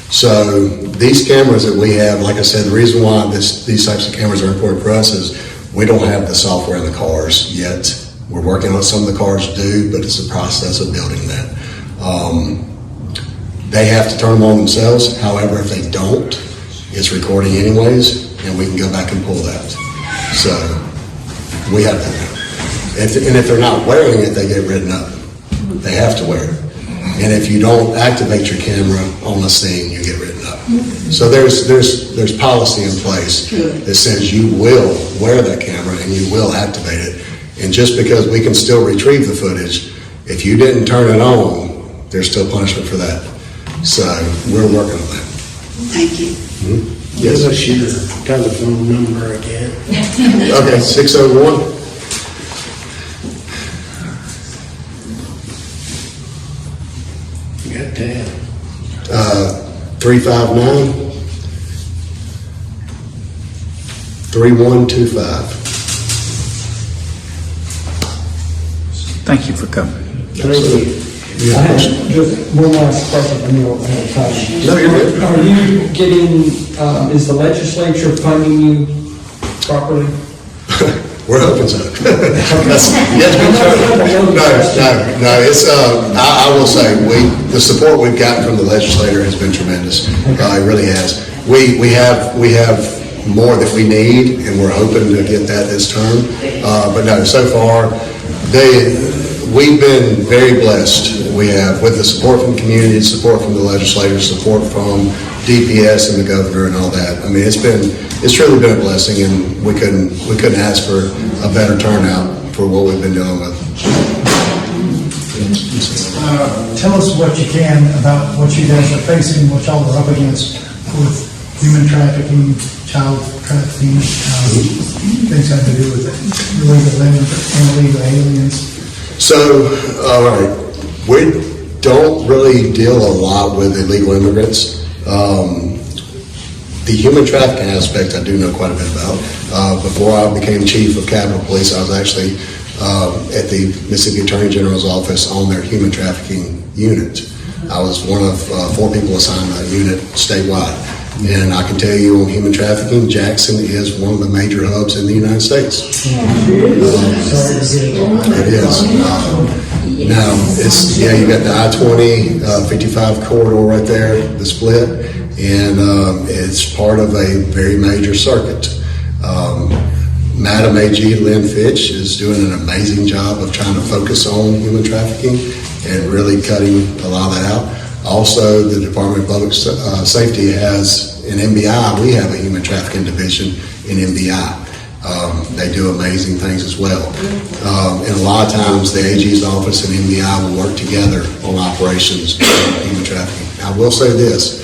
So these cameras that we have, like I said, the reason why these types of cameras are important for us is we don't have the software in the cars yet. We're working on some of the cars do, but it's a process of building that. They have to turn them on themselves. However, if they don't, it's recording anyways, and we can go back and pull that. So we have that now. And if they're not wearing it, they get written up. They have to wear it. And if you don't activate your camera on the scene, you get written up. So there's policy in place that says you will wear that camera and you will activate it. And just because we can still retrieve the footage, if you didn't turn it on, there's still punishment for that. So we're working on that. thank you. Yes. Give us your telephone number again. Okay, 601. You got that? 359-3125. Thank you for coming. I have just one last question, I know I have time. No, you're good. Are you getting, is the legislature funding you properly? We're hoping so. No, it's, I will say, the support we've gotten from the legislator has been tremendous. It really has. We have more that we need, and we're hoping to get that this term. But no, so far, we've been very blessed. We have, with the support from the community, support from the legislators, support from DPS and the governor and all that. I mean, it's truly been a blessing, and we couldn't ask for a better turnout for what we've been dealing with. Tell us what you can about what you guys are facing, what y'all are up against with human trafficking, child trafficking, things having to do with illegal aliens. So, all right, we don't really deal a lot with illegal immigrants. The human trafficking aspect I do know quite a bit about. Before I became chief of Capitol Police, I was actually at the Mississippi Attorney General's office on their human trafficking unit. I was one of 4 people assigned to that unit statewide. And I can tell you on human trafficking, Jackson is one of the major hubs in the United States. It is. Now, you got the I-20, 55 corridor right there, the split, and it's part of a very major circuit. Madam AG Lynn Fitch is doing an amazing job of trying to focus on human trafficking and really cutting a lot of that out. Also, the Department of Public Safety has, in MBI, we have a human trafficking division in MBI. They do amazing things as well. And a lot of times, the AG's office and MBI will work together on operations on human trafficking. I will say this,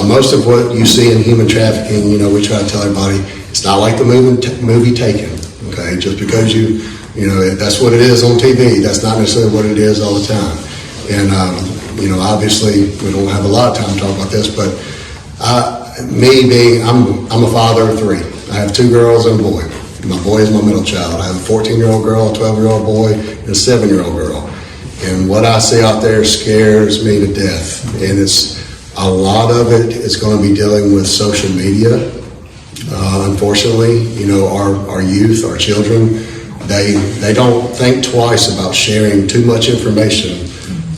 most of what you see in human trafficking, we try to tell everybody, it's not like the movie Taken, okay? Just because that's what it is on TV, that's not necessarily what it is all the time. And, obviously, we don't have a lot of time to talk about this, but I'm a father of 3. I have 2 girls and a boy. My boy is my middle child. I have a 14-year-old girl, a 12-year-old boy, and a 7-year-old girl. And what I see out there scares me to death. And a lot of it is going to be dealing with social media. Unfortunately, our youth, our children, they don't think twice about sharing too much information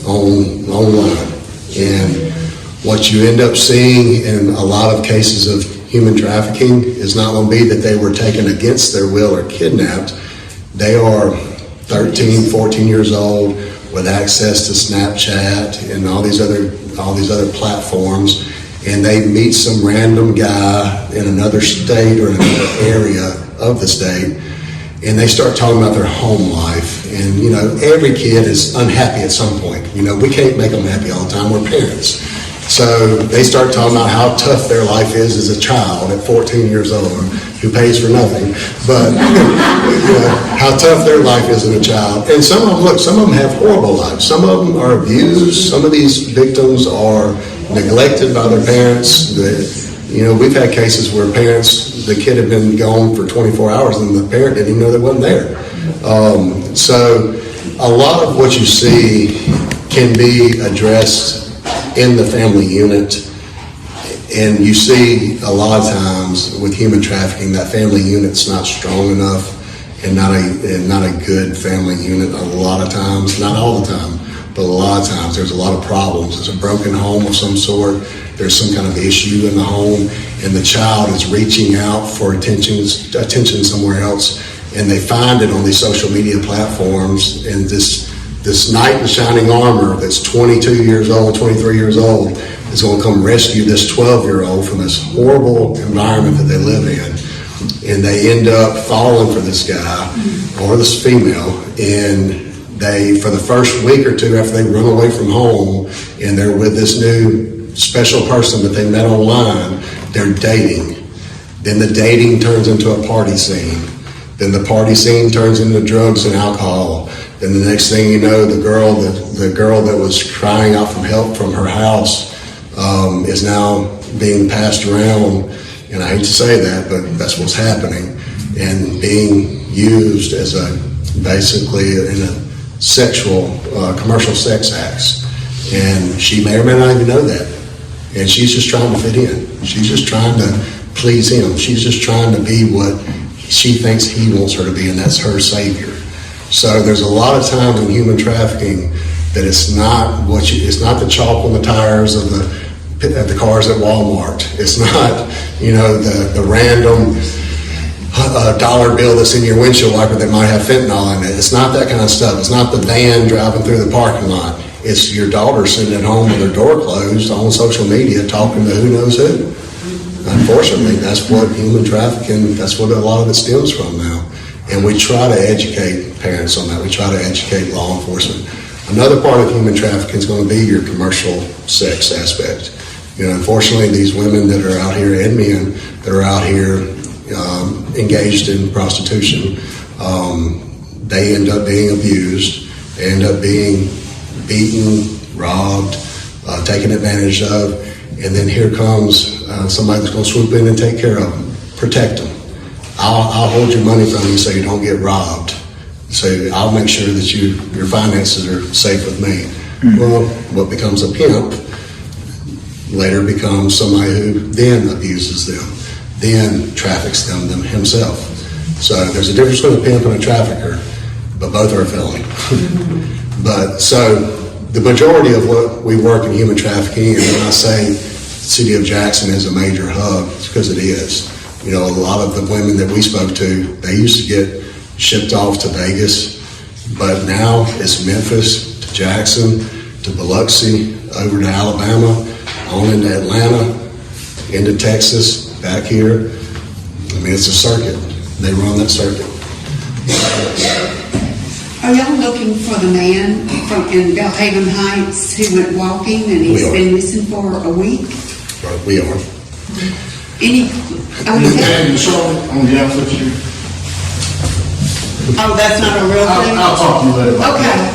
online. And what you end up seeing in a lot of cases of human trafficking is not going to be that they were taken against their will or kidnapped. They are 13, 14 years old with access to Snapchat and all these other platforms, and they meet some random guy in another state or another area of the state, and they start talking about their home life. And every kid is unhappy at some point. We can't make them happy all the time. We're parents. So they start talking about how tough their life is as a child at 14 years old, who pays for nothing, but how tough their life is as a child. And some of them have horrible lives. Some of them are abused. Some of these victims are neglected by their parents. We've had cases where the kid had been gone for 24 hours and the parent didn't even know they wasn't there. So a lot of what you see can be addressed in the family unit, and you see a lot of times with human trafficking that family unit's not strong enough and not a good family unit. A lot of times, not all the time, but a lot of times there's a lot of problems. There's a broken home of some sort. There's some kind of issue in the home, and the child is reaching out for attention somewhere else, and they find it on these social media platforms. And this knight in shining armor that's 22 years old, 23 years old, is going to come rescue this 12-year-old from this horrible environment that they live in. And they end up falling for this guy or this female, and they, for the first week or two after they run away from home and they're with this new special person that they met online, they're dating. Then the dating turns into a party scene. Then the party scene turns into drugs and alcohol. Then the next thing you know, the girl that was crying out for help from her house is now being passed around, and I hate to say that, but that's what's happening, and being used as basically in a sexual, commercial sex acts. And she may or may not even know that. And she's just trying to fit in. She's just trying to please him. She's just trying to be what she thinks he wants her to be, and that's her savior. So there's a lot of times in human trafficking that it's not it's not the chalk on the tires of the cars at Walmart. It's not, the random dollar bill that's in your windshield wiper that might have fentanyl in it. It's not that kind of stuff. It's not the van driving through the parking lot. It's your daughter sitting at home with her door closed on social media talking to who knows who. Unfortunately, that's what human trafficking, that's what a lot of it stems from now. And we try to educate parents on that. We try to educate law enforcement. Another part of human trafficking is going to be your commercial sex aspect. Unfortunately, these women that are out here, and men that are out here engaged in prostitution, they end up being abused, they end up being beaten, robbed, taken advantage of, and then here comes somebody that's going to swoop in and take care of them, protect them. I'll hold your money from you so you don't get robbed. So I'll make sure that your finances are safe with me. Mm-hmm. Well, what becomes a pimp later becomes somebody who then abuses them, then traffics them himself. So there's a difference between a pimp and a trafficker, but both are a felony. But so the majority of what we work in human trafficking, and when I say the city of Jackson is a major hub, it's because it is. A lot of the women that we spoke to, they used to get shipped off to Vegas, but now it's Memphis to Jackson to Biloxi, over to Alabama, on into Atlanta, into Texas, back here. It's a circuit. They run that circuit. Are y'all looking for the man in Belhaven Heights who went walking and he's been missing for a week? Right, we are. On the outfit you. Oh, that's not a real thing? I'll talk to you later about that.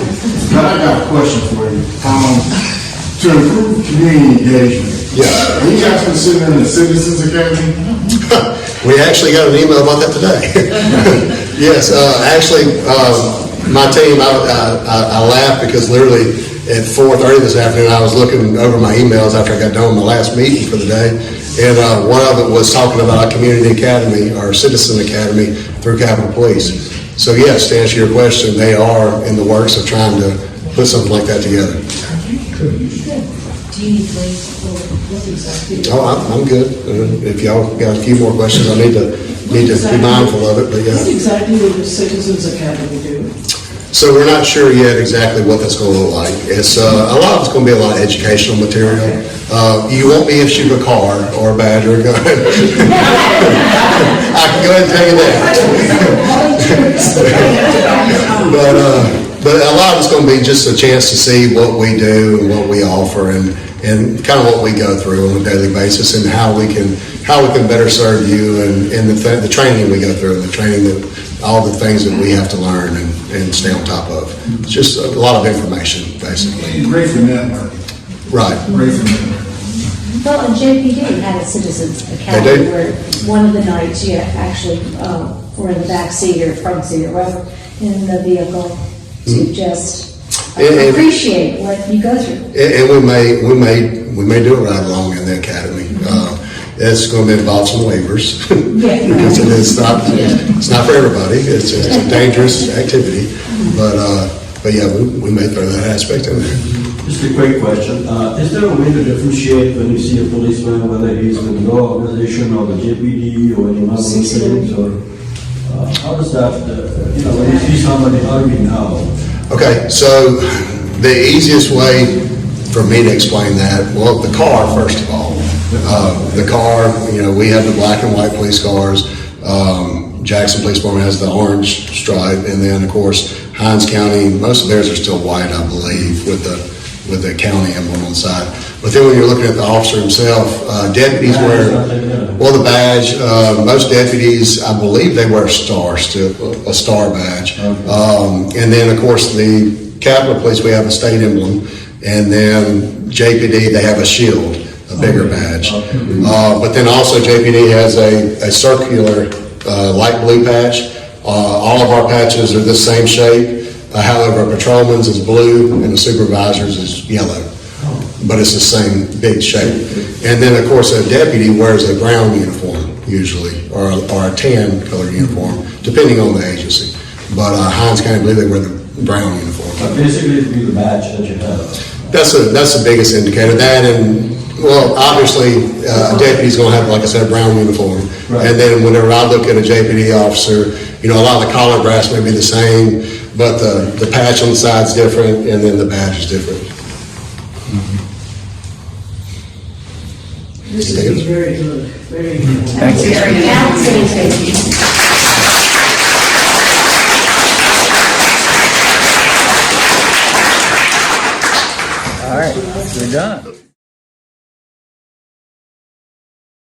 But I got a question for you. To improve community engagement, are you guys considering the Citizens Academy? We actually got an email about that today. Yes, my team, I laughed because literally at 4:30 this afternoon, I was looking over my emails after I got done with my last meeting for the day, and one of it was talking about our community academy, our citizen academy through Capitol Police. So yes, to answer your question, they are in the works of trying to put something like that together. Do you need please? What exactly? Oh, I'm good. If y'all got a few more questions, I need to be mindful of it. But yeah. What exactly will the Citizens Academy do? So we're not sure yet exactly what that's going to look like. It's a lot of it's going to be a lot of educational material. You won't be issued a car or a badge or a gun. I can go ahead and tell you that. But a lot of it's going to be just a chance to see what we do and what we offer and kind of what we go through on a daily basis and how we can better serve you and the training we go through and the training that all the things that we have to learn and stay on top of. It's just a lot of information, basically. Great for networking. Right. Great for networking. Well, and JPD had a Citizens Academy where one of the nights you actually were in the back seat or front seat or whatever in the vehicle to just appreciate what you go through. And we may do a ride along in the academy. It's going to involve some waivers because it's not for everybody. It's a dangerous activity, but yeah, we may throw that aspect in there. Just a quick question. Is there a way to differentiate when you see a policeman, whether he's with your organization or the JPD or any other things, or how does that, when you see somebody, how do you know? Okay, so the easiest way for me to explain that, well, the car, first of all. The car, we have the black and white police cars. Jackson Police Department has the orange stripe, and then, of course, Hinds County, most of theirs are still white, I believe, with the county emblem on the side. But then when you're looking at the officer himself, deputies wear, well, the badge, most deputies, I believe they wear a star badge. And then, of course, the Capitol Police, we have a state emblem, and then JPD, they have a shield. bigger badge. But then also JPD has a circular light blue patch. All of our patches are the same shape. However, a patrolman's is blue and a supervisor's is yellow. But it's the same big shape. And then, of course, a deputy wears a brown uniform usually, or a tan color uniform, depending on the agency. But Hinds County, I believe they wear the brown uniform. But basically, it'd be the badge that you have. That's the biggest indicator. That and, well, obviously, a deputy's going to have, like I said, a brown uniform. Right. And then whenever I look at a JPD officer, you know, a lot of the collar brass may be the same, but the patch on the side's different, and then the badge is different. This is very good, very good. Thank you. All right, we're done.